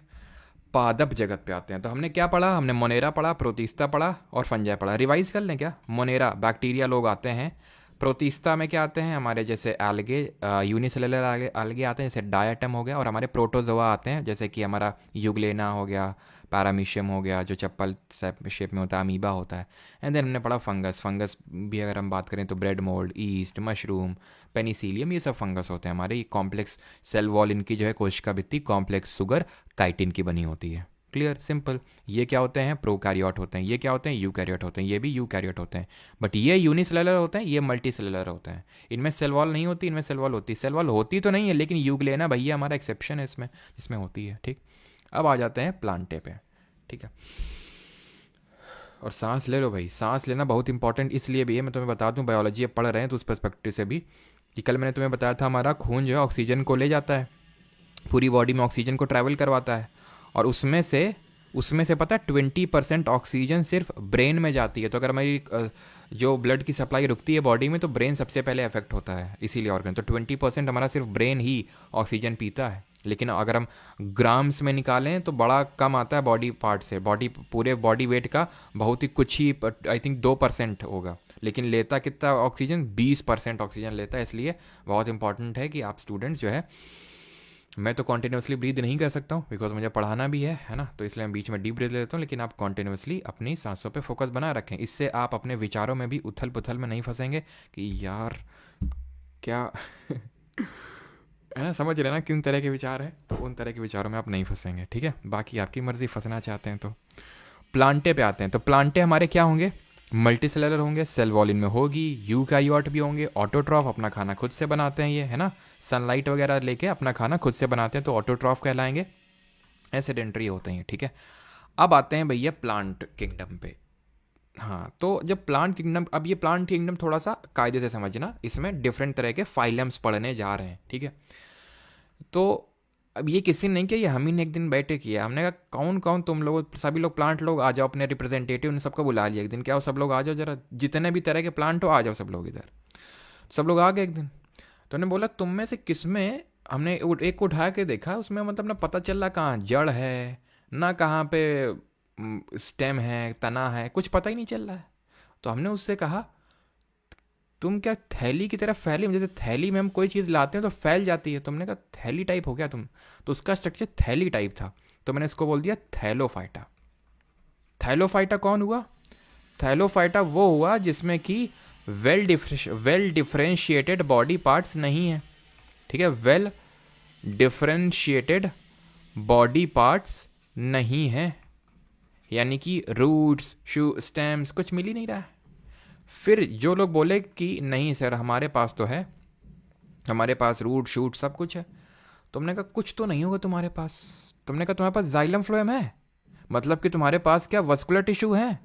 पादप जगत पे आते हैं। तो हमने क्या पढ़ा, हमने मोनेरा पढ़ा, प्रोटिस्टा पढ़ा, और फंजाई पढ़ा। रिवाइज कर लें क्या, मोनेरा बैक्टीरिया लोग आते हैं, प्रोटिस्टा में क्या आते हैं हमारे जैसे एल्गे, यूनिसेलुलर एल्गे आते हैं जैसे डायाटम हो गया, और हमारे प्रोटोजोआ आते हैं जैसे कि हमारा यूग्लेना हो गया, पैरामीशियम हो गया, जो चप्पल शेप में होता है, अमीबा होता है। एंड देन हमने पढ़ा फंगस, फंगस भी अगर हम बात करें तो bread mould, east, mushroom, Penicillium, ये सब फंगस होते हैं हमारे। ये कॉम्प्लेक्स सेल वॉल इनकी जो है कोशिका भित्ति कॉम्प्लेक्स सुगर काइटिन की बनी होती है। Clear, simple. ये क्या होते हैं, प्रोकैरियोट होते हैं। ये क्या होते हैं, यूकैरियोट होते हैं। ये भी यूकैरियोट होते हैं, बट ये यूनिसेलुलर होते हैं, ये मल्टी सेलुलर होते हैं। इनमें सेल वॉल नहीं होती, इनमें सेल वॉल होती है। सेल वॉल होती तो नहीं है, लेकिन यूग्लेना भैया हमारा एक्सेप्शन है इसमें, जिसमें होती है। ठीक, अब आ जाते हैं प्लांटे पे। ठीक है, और सांस ले लो भाई, सांस लेना बहुत इंपॉर्टेंट इसलिए भी है, मैं तुम्हें बता दूं, बायोलॉजी अब पढ़ रहे हैं तो उस पर्सपेक्टिव से भी, कि कल मैंने तुम्हें बताया था हमारा खून जो है ऑक्सीजन को ले जाता है, पूरी बॉडी में ऑक्सीजन को ट्रैवल करवाता है, और उसमें से पता है 20% ऑक्सीजन सिर्फ ब्रेन में जाती है। तो अगर हमारी जो ब्लड की सप्लाई रुकती है बॉडी में, तो ब्रेन सबसे पहले अफेक्ट होता है, इसीलिए ऑर्गन। तो 20% हमारा सिर्फ ब्रेन ही ऑक्सीजन पीता है। लेकिन अगर हम ग्राम्स में निकालें तो बड़ा कम आता है बॉडी पार्ट से, पूरे बॉडी वेट का बहुत ही कुछ ही, आई थिंक 2% होगा, लेकिन लेता कितना ऑक्सीजन, 20% ऑक्सीजन लेता है। इसलिए बहुत इंपॉर्टेंट है कि आप स्टूडेंट्स जो है, मैं तो कॉन्टिन्यूसली ब्रीथ नहीं कर सकता हूँ बिकॉज मुझे पढ़ाना भी है ना, तो इसलिए मैं बीच में डीप ब्रीथ लेता हूँ, लेकिन आप कॉन्टिन्यूसली अपनी सांसों पे फोकस बनाए रखें। इससे आप अपने विचारों में भी उथल पुथल में नहीं फंसेंगे कि यार क्या है ना, समझ रहे ना किन तरह के विचार है, तो उन तरह के विचारों में आप नहीं फंसेंगे। ठीक है, बाकी आपकी मर्जी, फंसना चाहते हैं तो। प्लांटे पे आते हैं, तो प्लांटे हमारे क्या होंगे, मल्टी सेलुलर होंगे, सेल वॉल इनमें होगी, यूकैरियोट भी होंगे, ऑटोट्रॉफ, अपना खाना खुद से बनाते हैं ये, है ना, सनलाइट वगैरह लेके अपना खाना खुद से बनाते हैं, तो ऑटोट्रॉफ कहलाएंगे। एसेडेंटरी होते हैं, ठीक है। अब आते हैं भैया प्लांट किंगडम पे। हाँ, तो जब प्लांट किंगडम, अब ये प्लांट किंगडम थोड़ा सा कायदे से समझना, इसमें डिफरेंट तरह के फाइलम्स पढ़ने जा रहे हैं, ठीक है। तो अब ये किसी ने नहीं किया, ये हम ही ने एक दिन बैठे किया। हमने कहा कौन कौन तुम लोग, सभी लोग प्लांट लोग आ जाओ, अपने रिप्रेजेंटेटिव ने सबको बुला लिया एक दिन, क्या हो सब लोग आ जाओ जरा, जितने भी तरह के प्लांट हो आ जाओ सब लोग इधर। सब लोग आ गए एक दिन। तो उन्होंने बोला तुम में से किस में, हमने एक को उठा के देखा, उसमें मतलब ना पता चल रहा कहाँ जड़ है, ना कहाँ पे स्टेम है, तना है, कुछ पता ही नहीं चल रहा है। तो हमने उससे कहा तुम क्या थैली की तरह फैली, जैसे थैली में हम कोई चीज़ लाते हैं तो फैल जाती है, तुमने कहा थैली टाइप हो गया तुम। तो उसका स्ट्रक्चर थैली टाइप था, तो मैंने इसको बोल दिया थैलोफाइटा। थैलोफाइटा कौन हुआ? थैलोफाइटा वो हुआ जिसमें कि वेल डिफरेंशिएटेड बॉडी पार्ट्स नहीं है, ठीक है। वेल डिफरेंशिएटेड बॉडी पार्ट्स नहीं है, यानी कि रूट्स शू स्टेम्स कुछ मिल ही नहीं रहा है। फिर जो लोग बोले कि नहीं सर हमारे पास तो है, हमारे पास रूट शूट सब कुछ है, तुमने कहा कुछ तो नहीं होगा तुम्हारे पास। तुमने कहा तुम्हारे पास जाइलम फ्लोएम है, मतलब कि तुम्हारे पास क्या वस्कुलर टिश्यू है।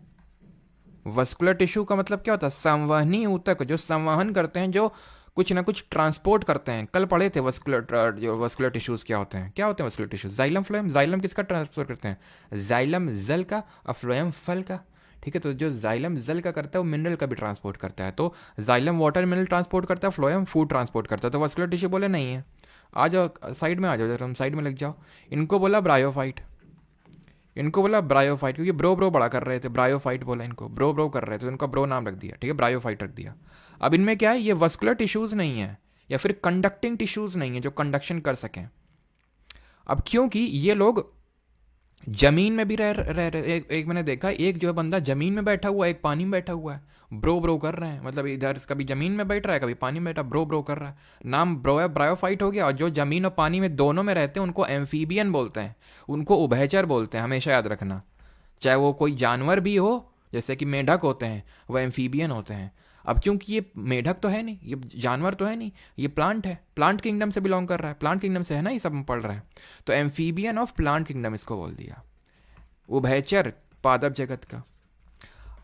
वस्कुलर टिश्यू का मतलब क्या होता है? संवहनी ऊतक, जो संवहन करते हैं, जो कुछ ना कुछ ट्रांसपोर्ट करते हैं। कल पढ़े थे वस्कुलर, जो वस्कुलर टिश्यूज क्या होते हैं, क्या होते हैं vascular tissues? Xylem phloem. Xylem किसका ट्रांसपोर्ट करते हैं? जाइलम जल का और फ्लोएम फल का, ठीक है। तो जो जाइलम जल का करता है वो मिनरल का भी ट्रांसपोर्ट करता है। तो जाइलम वाटर मिनरल ट्रांसपोर्ट करता है, फ्लोएम फूड ट्रांसपोर्ट करता है। तो वस्कुलर टिश्यू बोले नहीं है, आ जाओ साइड में, आ जाओ जरा, हम साइड में लग जाओ। इनको बोला ब्रायोफाइट, इनको बोला ब्रायोफाइट, क्योंकि ब्रो ब्रो बड़ा कर रहे थे, ब्रायोफाइट बोला इनको, ब्रो ब्रो कर रहे थे तो इनका ब्रो नाम रख दिया, ठीक है, ब्रायोफाइट रख दिया। अब इनमें क्या है, ये वस्कुलर टिश्यूज नहीं है या फिर कंडक्टिंग टिश्यूज नहीं है जो कंडक्शन कर सकें। अब क्योंकि ये लोग जमीन में भी रह एक मैंने देखा, एक जो है बंदा जमीन में बैठा हुआ है, एक पानी में बैठा हुआ है, ब्रो ब्रो कर रहे हैं। मतलब इधर कभी जमीन में बैठ रहा है, कभी पानी में बैठा, ब्रो ब्रो कर रहा है। नाम ब्रायोफाइट हो गया। और जो जमीन और पानी में दोनों में रहते हैं उनको एम्फीबियन बोलते हैं, उनको उभयचर बोलते हैं, हमेशा याद रखना। चाहे वो कोई जानवर भी हो, जैसे कि मेढक होते हैं, वो एम्फीबियन होते हैं। अब क्योंकि ये मेढक तो है नहीं, ये जानवर तो है नहीं, ये प्लांट है, प्लांट किंगडम से बिलोंग कर रहा है, प्लांट किंगडम से है ना, ये सब हम पढ़ रहे हैं। तो एम्फीबियन ऑफ प्लांट किंगडम इसको बोल दिया, उभयचर पादप जगत का।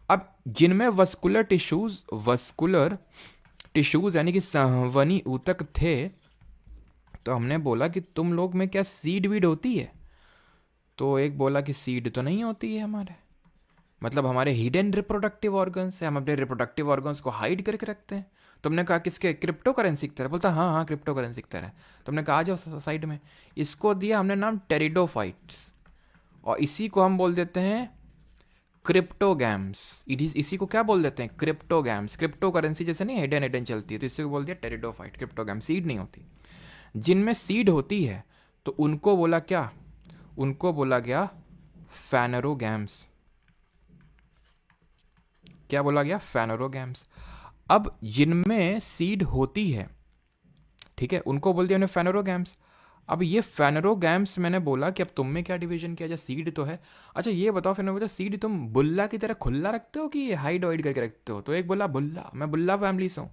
अब जिनमें वस्कुलर टिश्यूज यानी कि संवहनी ऊतक थे, तो हमने बोला कि तुम लोग में क्या सीड वीड होती है? तो एक बोला कि सीड तो नहीं होती है हमारे, मतलब हमारे हिडन रिप्रोडक्टिव ऑर्गन्स है, हम अपने रिप्रोडक्टिव ऑर्गन्स को हाइड करके रखते हैं। तुमने कहा किसके? क्रिप्टो करेंसी की तरह। बोलता हाँ हाँ क्रिप्टो करेंसी की तरह। तुमने कहा आ जाओ साइड में। इसको दिया हमने नाम टेरिडोफाइट्स, और इसी को हम बोल देते हैं क्रिप्टोगैम्स। इसी को क्या बोल देते हैं? क्रिप्टोगैम्स। क्रिप्टो करेंसी जैसे नहीं हिडन हिडन चलती है, तो इसी को बोल दिया टेरिडोफाइट, क्रिप्टोगैम। सीड नहीं होती। जिनमें सीड होती है तो उनको बोला क्या? उनको बोला गया फैनरोगैम्स। क्या बोला गया? फैनरोगैम्स। अब जिनमें सीड होती है, ठीक है, उनको बोल दिया हमने फैनरोगैम्स। अब ये फैनरोगैम्स मैंने बोला कि अब तुम में क्या डिवीजन किया जाए, सीड तो है। अच्छा ये बताओ, फिर मैं बोला सीड तुम बुल्ला की तरह खुला रखते हो कि हाइड वाइड करके रखते हो? तो एक बोला बुल्ला, मैं बुल्ला फैमिली से हूँ।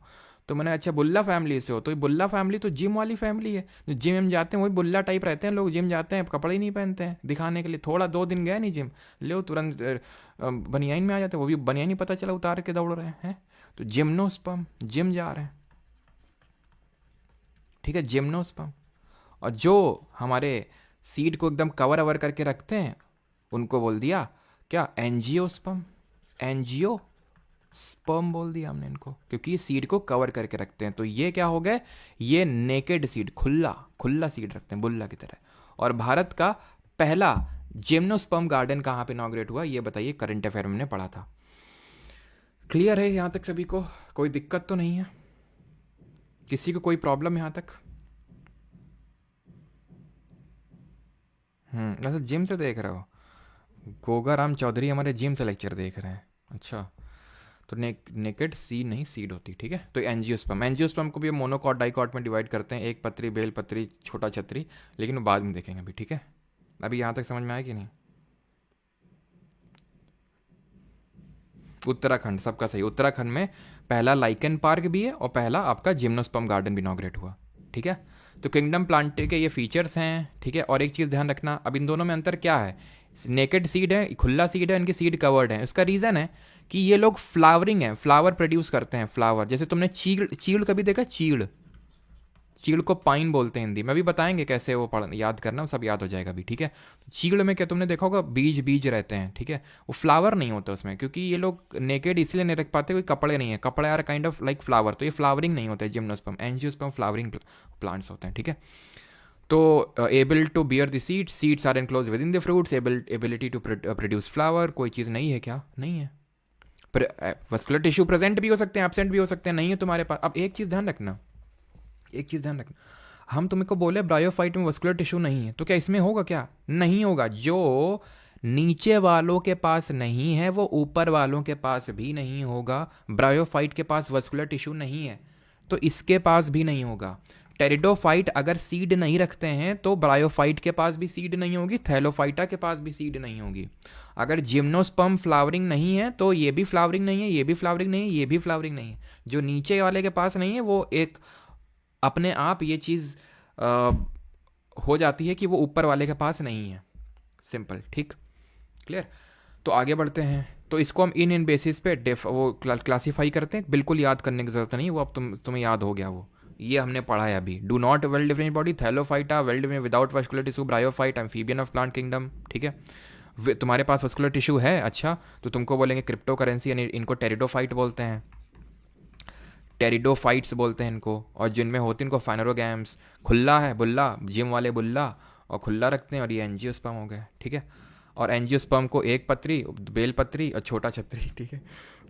तो मैंने अच्छा बुल्ला फैमिली से हो, तो ये बुल्ला फैमिली तो जिम वाली फैमिली है, जो जिम में जाते हैं वही बुल्ला टाइप रहते हैं लोग। जिम जाते हैं कपड़े ही नहीं पहनते हैं दिखाने के लिए, थोड़ा 2 दिन गए नहीं जिम, ले तुरंत बनियाइन में आ जाते हैं, वो भी बनियाइन ही पता चला उतार के दौड़ रहे हैं। तो जिम्नोस्पर्म, जिम जा रहे हैं, ठीक है, जिम्नोस्पर्म। और जो हमारे सीड को एकदम कवर अवर करके रखते हैं उनको बोल दिया क्या? एंजियोस्पर्म। एंजियो स्पर्म बोल दिया हमने इनको, क्योंकि ये सीड को कवर करके रखते हैं। तो ये क्या हो गए? ये नेकेड सीड, खुला खुला सीड रखते हैं बुल्ला की तरह। और भारत का पहला जिम्नोस्पर्म गार्डन कहाँ पे इनॉग्रेट हुआ, ये बताइए, करंट अफेयर में हमने पढ़ा था। क्लियर है यहाँ तक सभी को? कोई दिक्कत तो नहीं है? किसी को कोई प्रॉब्लम यहाँ तक? अच्छा जिम से देख रहे हो? गोगा राम चौधरी हमारे जिम से लेक्चर देख रहे हैं, अच्छा। तो नेकेड सीड नहीं, सीड होती, ठीक है। तो एंजियोस्पर्म, एंजियोस्पर्म को भी मोनोकॉट डाइकॉट में डिवाइड करते हैं, एक पत्री, बेल पत्री, छोटा छतरी, लेकिन वो बाद में देखेंगे अभी, ठीक है। अभी यहाँ तक समझ में आया कि नहीं? उत्तराखंड सबका सही। उत्तराखंड में पहला लाइकन पार्क भी है और पहला आपका जिम्नोस्पर्म गार्डन भी इनॉग्रेट हुआ, ठीक है। तो किंगडम प्लांट के ये फीचर्स हैं, ठीक है। और एक चीज़ ध्यान रखना, अब इन दोनों में अंतर क्या है, नेकेड सीड है, खुला सीड है, इनकी सीड कवर्ड है। इसका रीज़न है कि ये लोग फ्लावरिंग है, फ्लावर प्रोड्यूस करते हैं, फ्लावर। जैसे तुमने चीड़ चीड़ कभी देखा, चीड़, चीड़ को पाइन बोलते हैं हिंदी में, भी बताएंगे कैसे वो पढ़ याद करना, वो सब याद हो जाएगा अभी, ठीक है। तो चीड़ में क्या तुमने देखा होगा, बीज बीज रहते हैं, ठीक है। वो फ्लावर नहीं होता उसमें, क्योंकि ये लोग नेकेड इसलिए नहीं रख पाते, कोई कपड़े नहीं है, कपड़े are kind of like flower, तो ये फ्लावरिंग नहीं होता है। जिम्नोस्पर्म, एंजियोस्पर्म फ्लावरिंग प्लांट्स होते हैं, ठीक है। तो able to bear the seeds, seeds are enclose within the fruits, ability to produce flower, कोई चीज़ नहीं है क्या, नहीं है। पर वस्कुलर टिश्यू प्रेजेंट भी हो सकते हैं, एब्सेंट भी हो सकते हैं, नहीं है तुम्हारे पास। अब एक चीज़ ध्यान रखना, एक चीज़ ध्यान रखना, हम तुमको बोले ब्रायोफाइट में वस्कुलर टिश्यू नहीं है, तो क्या इसमें होगा, क्या नहीं होगा। जो नीचे वालों के पास नहीं है वो ऊपर वालों के पास भी नहीं होगा। ब्रायोफाइट के पास वस्कुलर टिश्यू नहीं है तो इसके पास भी नहीं होगा। टेरिडोफाइट अगर सीड नहीं रखते हैं तो ब्रायोफाइट के पास भी सीड नहीं होगी, थैलोफाइटा के पास भी सीड नहीं होगी। अगर जिम्नोस्पर्म फ्लावरिंग नहीं है तो ये भी फ्लावरिंग नहीं है, ये भी फ्लावरिंग नहीं है, ये भी फ्लावरिंग नहीं है। जो नीचे वाले के पास नहीं है वो एक अपने आप ये चीज़ हो जाती है कि वो ऊपर वाले के पास नहीं है, सिंपल, ठीक, क्लियर। तो आगे बढ़ते हैं। तो इसको हम इन बेसिस पे वो क्लासीफाई करते हैं, बिल्कुल याद करने की जरूरत नहीं, वो अब तुम्हें याद हो गया, वो ये हमने पढ़ा है अभी। Do not well different body, Thallophyta, well different without vascular tissue, bryophyte, amphibian of plant kingdom, ठीक है। तुम्हारे पास वस्कुलर टिश्यू है, अच्छा, तो तुमको बोलेंगे क्रिप्टो करेंसी, यानी इनको टेरिडोफाइट बोलते हैं, टेरिडोफाइट्स बोलते हैं इनको। और जिनमें होती हैं इनको फाइनरोगैम्स, खुला है बुल्ला, जिम वाले बुल्ला और खुला रखते हैं, और ये एंजियोस्पर्म हो गए, ठीक है। और एंजियोस्पर्म को एक पत्री, बेल पत्री और छोटा छतरी, ठीक है।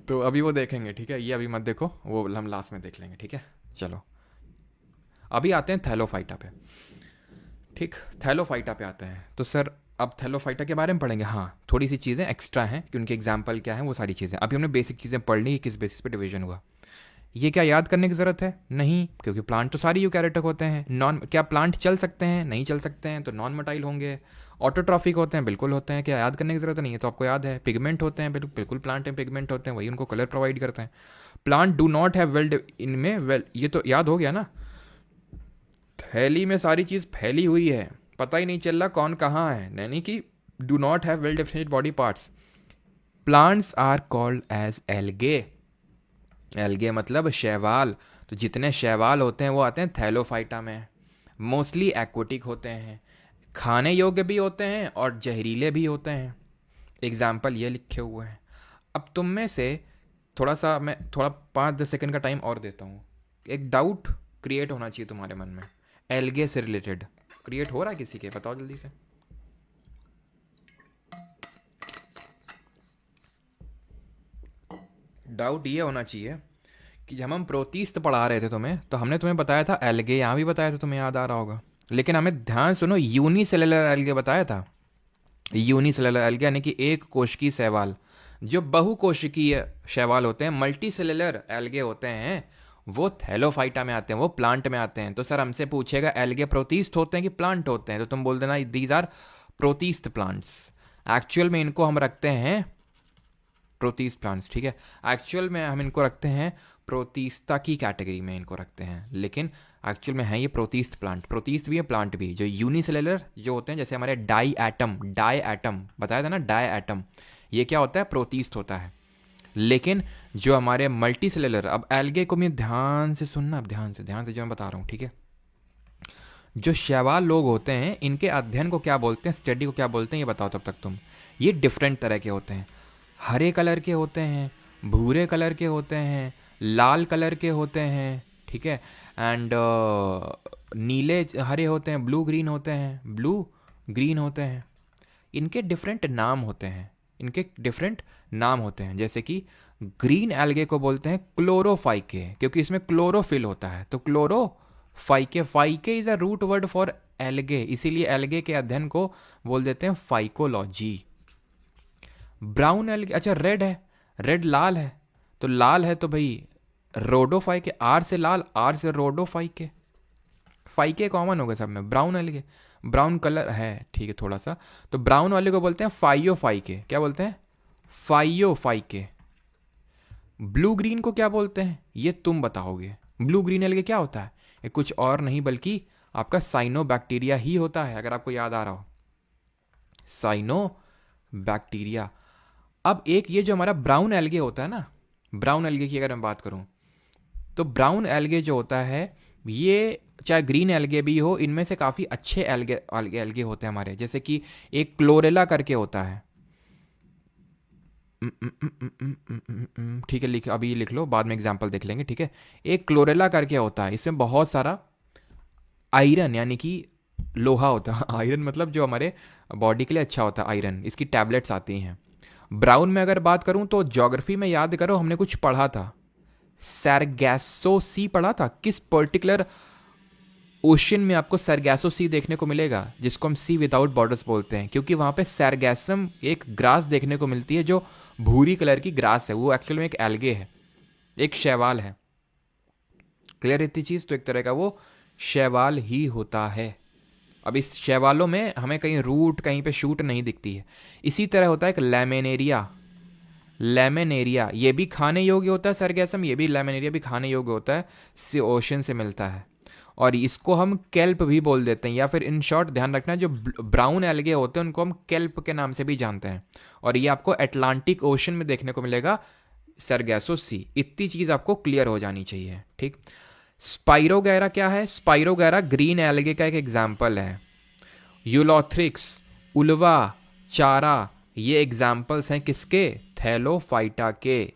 तो अभी वो देखेंगे, ठीक है, ये अभी मत देखो, वो हम लास्ट में देख लेंगे, ठीक है। चलो अभी आते हैं थैलोफाइटा पे, ठीक, थैलोफाइटा पे आते हैं। तो सर अब थैलोफाइटा के बारे में पढ़ेंगे, हाँ थोड़ी सी चीज़ें एक्स्ट्रा हैं कि उनके एग्जाम्पल क्या है, वो सारी चीज़ें अभी हमने बेसिक चीज़ें पढ़ ली, किस बेसिस पे डिवीजन हुआ। ये क्या याद करने की ज़रूरत है, नहीं, क्योंकि प्लांट तो सारे यूकैरियोटिक होते हैं। नॉन, क्या प्लांट चल सकते हैं, नहीं चल सकते हैं, तो नॉन मोटाइल होंगे। ऑटोट्रॉफिक होते हैं, बिल्कुल होते हैं, क्या याद करने की ज़रूरत नहीं है, तो आपको याद है। पिगमेंट होते हैं, बिल्कुल प्लांट में पिगमेंट होते हैं, वही उनको कलर प्रोवाइड करते हैं। Plant do not have well, इनमें वेल, ये तो याद हो गया ना। थैली में सारी चीज़ फैली हुई है, पता ही नहीं चल रहा कौन कहाँ है, यानी कि do not have well differentiated body parts. Plants are called as algae, algae मतलब शैवाल। तो जितने शैवाल होते हैं वो आते हैं थैलोफाइटा में। मोस्टली एक्वेटिक होते हैं, खाने योग्य भी होते हैं और जहरीले भी होते हैं। एग्जाम्पल ये लिखे हुए हैं। अब तुम में से थोड़ा सा, मैं थोड़ा 5-10 सेकंड का टाइम और देता हूँ। एक डाउट क्रिएट होना चाहिए तुम्हारे मन में, एल्गे से रिलेटेड। क्रिएट हो रहा है किसी के, बताओ जल्दी से। डाउट ये होना चाहिए कि जब हम प्रोतीस्त पढ़ा रहे थे तुम्हें, तो हमने तुम्हें बताया था एल्गे, यहाँ भी बताया था, तुम्हें याद आ रहा होगा। लेकिन हमें ध्यान सुनो, यूनिसेलुलर एल्गे बताया था। यूनिसेलुलर एल्गे यानी कि एक कोशिकीय शैवाल। जो बहुकोशिकीय शैवाल होते हैं, मल्टी सेलुलर एल्गे होते हैं, वो थैलोफाइटा में आते हैं, वो प्लांट में आते हैं। तो सर हमसे पूछेगा एल्गे प्रोतीस्त होते हैं कि प्लांट होते हैं, तो तुम बोल देना दीज आर प्रोतीस्त प्लांट्स। एक्चुअल में इनको हम रखते हैं प्रोतीस्त प्लांट्स, ठीक है। एक्चुअल में हम इनको रखते हैं प्रोतीस्ता की कैटेगरी में, इनको रखते हैं, लेकिन एक्चुअल में है ये प्रोतीस्त प्लांट। प्रोतीस्त भी है, प्लांट भी। जो यूनिसेलुलर जो होते हैं, जैसे हमारे डाई एटम बताया था ना, डाई एटम, ये क्या होता है, प्रोतीस्त होता है। लेकिन जो हमारे मल्टी सेलुलर, अब एल्गे को मैं ध्यान से सुनना, अब ध्यान से जो मैं बता रहा हूँ, ठीक है। जो शैवाल लोग होते हैं, इनके अध्ययन को क्या बोलते हैं, स्टडी को क्या बोलते हैं, ये बताओ तब तक तुम। ये डिफरेंट तरह के होते हैं, हरे कलर के होते हैं, भूरे कलर के होते हैं, लाल कलर के होते हैं, ठीक है। एंड नीले हरे होते हैं, ब्लू ग्रीन होते हैं। इनके डिफरेंट नाम होते हैं, जैसे कि ग्रीन एल्गे को बोलते हैं क्लोरोफाइके, क्योंकि इसमें क्लोरोफिल होता है। तो chlorophyceae, phyceae is a root word for algae, इसीलिए एल्गे के अध्ययन को बोल देते हैं फाइकोलॉजी। ब्राउन एल्गे, अच्छा रेड है, रेड लाल है, तो लाल है तो भाई रोडोफाइके, आर से लाल, आर से रोडोफाइके, फाइके कॉमन हो गए सब में। ब्राउन एल्गे, ब्राउन कलर है, ठीक है, थोड़ा सा, तो ब्राउन वाले को बोलते हैं फाइयोफाइके। क्या बोलते हैं, फाइयोफाइके। ब्लू ग्रीन को क्या बोलते हैं, ये तुम बताओगे। ब्लू ग्रीन एल्गे क्या होता है, ये कुछ और नहीं बल्कि आपका साइनोबैक्टीरिया ही होता है, अगर आपको याद आ रहा हो, साइनोबैक्टीरिया। अब एक ये जो हमारा ब्राउन एल्गे होता है ना, ब्राउन एल्गे की अगर मैं बात करूं, तो ब्राउन एल्गे जो होता है, ये चाहे ग्रीन एल्गे भी हो, इनमें से काफ़ी अच्छे एल्गे एल्गे एल्गे होते हैं हमारे, जैसे कि एक क्लोरेला करके होता है। ठीक है, लिख अभी लिख लो, बाद में एग्जांपल देख लेंगे, ठीक है। एक क्लोरेला करके होता है, इसमें बहुत सारा आयरन यानी कि लोहा होता है। आयरन मतलब जो हमारे बॉडी के लिए अच्छा होता है, आयरन, इसकी टैबलेट्स आती हैं। ब्राउन में अगर बात करूं तो ज्योग्राफी में याद करो, हमने कुछ पढ़ा था, सैरगैसो सी पढ़ा था। किस पर्टिकुलर ओशन में आपको सैरगैसो सी देखने को मिलेगा, जिसको हम सी विदाउट बॉर्डर्स बोलते हैं, क्योंकि वहां पे सैरगैसम एक ग्रास देखने को मिलती है जो भूरी कलर की ग्रास है, वो एक्चुअल में एक एल्गे है, एक शैवाल है। क्लियर इतनी चीज, तो एक तरह का वो शैवाल ही होता है। अब इस शैवालों में हमें कहीं रूट, कहीं पे शूट नहीं दिखती है। इसी तरह होता है एक लैमिनेरिया। लैमिनेरिया ये भी खाने योग्य होता है सरगैसम, ये भी लैमिनेरिया भी खाने योग्य होता है, ओशन से मिलता है। और इसको हम केल्प भी बोल देते हैं, या फिर इन शॉर्ट ध्यान रखना, जो ब्राउन एल्गे होते हैं उनको हम केल्प के नाम से भी जानते हैं। और ये आपको अटलांटिक ओशन में देखने को मिलेगा, सरगैसो सी। इतनी चीज आपको क्लियर हो जानी चाहिए, ठीक। स्पाइरोगैरा क्या है? स्पाइरोगैरा ग्रीन एल्गे का एक एग्जाम्पल है। यूलोथ्रिक्स, उल्वा, चारा, ये एग्जाम्पल्स हैं किसके? थैलोफाइटा के।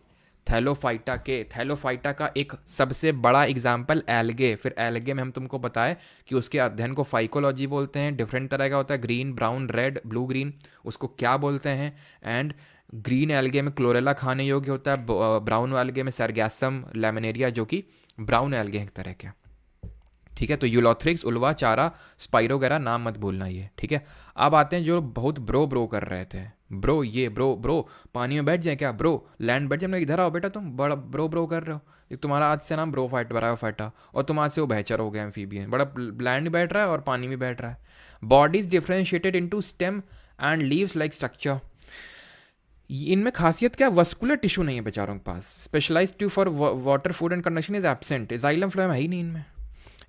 थैलोफाइटा का एक सबसे बड़ा एग्जाम्पल एल्गे। फिर एल्गे में हम तुमको बताए कि उसके अध्ययन को फाइकोलॉजी बोलते हैं, डिफरेंट तरह का होता है, green, brown, red, blue, green, उसको क्या बोलते हैं। एंड ग्रीन एल्गे में क्लोरेला खाने योग्य होता है, ब्राउन एल्गे में सरगैसम, लैमिनेरिया, जो कि ब्राउन एल्गे एक तरह के, ठीक है। तो यूलोथ्रिक्स, उल्वा, चारा, स्पाइरोगैरा, नाम मत भूलना ये, ठीक है। अब आते हैं जो बहुत ब्रो कर रहे थे, ब्रो, ये ब्रो पानी में बैठ जाए क्या ब्रो, लैंड बैठ जाए, इधर आओ बेटा, तुम बड़ा ब्रो कर रहे हो, एक तुम्हारा आज से नाम ब्रायोफाइटा, और तुम आज से वो भैचर हो गया एम्फीबियन, बड़ा लैंड बैठ रहा है और पानी में बैठ रहा है। Bodies differentiated into stem and leaves like structure. इनमें खासियत क्या? वस्कुलर टिश्यू नहीं है बेचारों के पास। Specialised tube for water, food and conduction is absent. Xylem phloem है ही नहीं इनमें।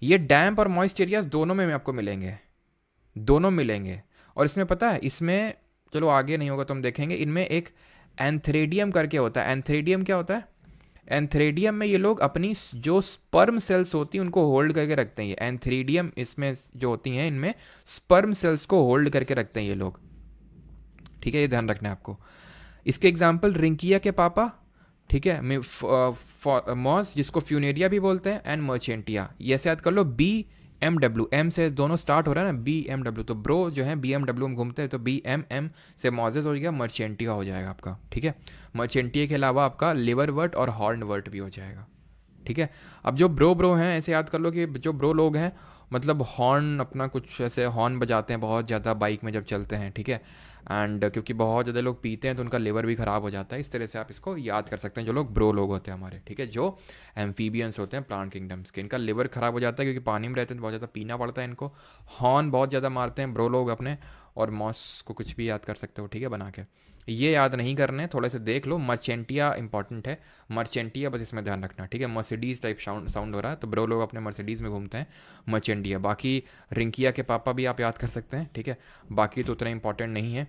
ये डैम्प और मॉइस्ट एरियाज दोनों में आपको मिलेंगे, दोनों मिलेंगे। और इसमें पता है, इसमें चलो आगे नहीं होगा तो हम देखेंगे, इनमें एक एंथ्रेडियम करके होता है। एंथ्रेडियम क्या होता है? एंथ्रेडियम में ये लोग अपनी जो स्पर्म सेल्स होती हैं उनको होल्ड करके रखते हैं। ये एंथ्रेडियम इसमें जो होती हैं, इनमें स्पर्म सेल्स को होल्ड करके रखते हैं ये लोग, ठीक है, ये ध्यान रखना है आपको। इसके एग्जाम्पल रिंकिया के पापा, ठीक है, मॉस जिसको फ्यूनेरिया भी बोलते हैं, एंड मर्चेंटिया। ये ऐसे याद कर लो, BMW, एम से दोनों स्टार्ट हो रहा है ना, BMW। तो ब्रो जो है BMW में घूमते हैं, तो BMM से मॉजेस हो जाएगा, मर्चेंटिया हो जाएगा आपका, ठीक है। मर्चेंटिया के अलावा आपका लिवर वर्ट और हॉर्न वर्ट भी हो जाएगा, ठीक है। अब जो ब्रो हैं, ऐसे याद कर लो कि जो ब्रो लोग हैं, मतलब हॉर्न, अपना कुछ ऐसे हॉर्न बजाते हैं बहुत ज़्यादा बाइक में जब चलते हैं, ठीक है। एंड क्योंकि बहुत ज़्यादा लोग पीते हैं तो उनका लिवर भी ख़राब हो जाता है। इस तरह से आप इसको याद कर सकते हैं, जो लोग ब्रो लोग होते हैं हमारे, ठीक है, जो एम्फीबियंस होते हैं प्लांट किंगडम्स के, इनका लिवर ख़राब हो जाता है क्योंकि पानी में रहते हैं तो बहुत ज़्यादा पीना पड़ता है इनको। हॉर्न बहुत ज़्यादा मारते हैं ब्रो लोग अपने। और मॉस को कुछ भी याद कर सकते हो, ठीक है, बना के। ये याद नहीं करने, थोड़े से देख लो। मर्चेंटिया इंपॉर्टेंट है, मर्चेंटिया बस इसमें ध्यान रखना, ठीक है। मर्सिडीज टाइप साउंड हो रहा है, तो ब्रो लोग अपने मर्सिडीज में घूमते हैं, मर्चेंटिया। बाकी रिंकिया के पापा भी आप याद कर सकते हैं, ठीक है। बाकी तो उतना इंपॉर्टेंट नहीं है,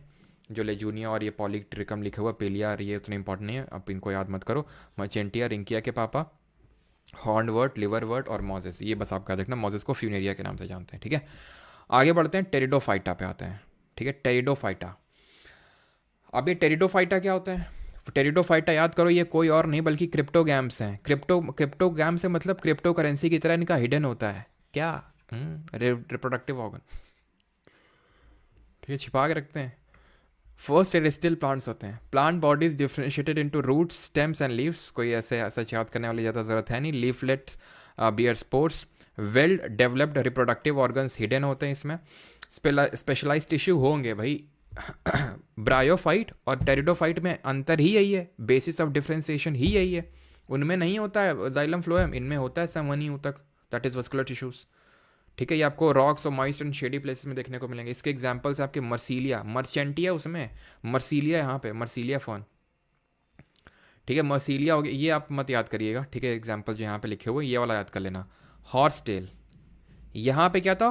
जो लेजूनिया और ये पॉलीट्रिकम लिखा हुआ पेलिया, ये उतना इंपॉर्टेंट नहीं है, अब इनको याद मत करो। मर्चेंटिया, रिंकिया के पापा, हॉर्नवर्ट, लिवरवर्ट और मॉजेस, ये बस आप याद रखना। मॉजेस को फ्यूनेरिया के नाम से जानते हैं, ठीक है। आगे बढ़ते हैं, टेरिडोफाइटा पे आते हैं, ठीक है। टेरिडोफाइटा, अब ये टेरिडोफाइटा क्या होता है? टेरिडोफाइटा याद करो, ये कोई और नहीं बल्कि क्रिप्टोगैम्स हैं। क्रिप्टोगैम से मतलब क्रिप्टो करेंसी की तरह इनका हिडन होता है क्या, रिप्रोडक्टिव ऑर्गन, ठीक है, छिपा के रखते हैं। फर्स्ट टेरेस्ट्रियल प्लांट्स होते हैं। Plant bodies differentiated into roots, stems and leaves. कोई ऐसे सच याद करने वाली ज़्यादा ज़रूरत है नहीं। Leaflets, bear spores, well developed reproductive organs hidden होते हैं इसमें। स्पेशलाइज टिश्यू होंगे भाई। ब्रायोफाइट और टेरिडोफाइट में अंतर ही यही है, बेसिस ऑफ डिफ्रेंसिएशन ही यही है। उनमें नहीं होता है जाइलम फ्लोएम, इनमें होता है समवनी ऊतक, दैट इज वस्कुलर टिश्यूज, ठीक है। ये आपको रॉक्स और मॉइस्ट एंड शेडी प्लेसेस में देखने को मिलेंगे। इसके एग्जांपल्स आपके मर्सीलिया, मर्चेंटिया उसमें, मर्सीलिया यहाँ पे, मर्सीलिया फॉन, ठीक है। मर्सीलिया हो गया, ये आप मत याद करिएगा, ठीक है। एग्जांपल जो यहाँ पे लिखे हुए ये वाला याद कर लेना। हॉर्स टेल, यहाँ पे क्या था,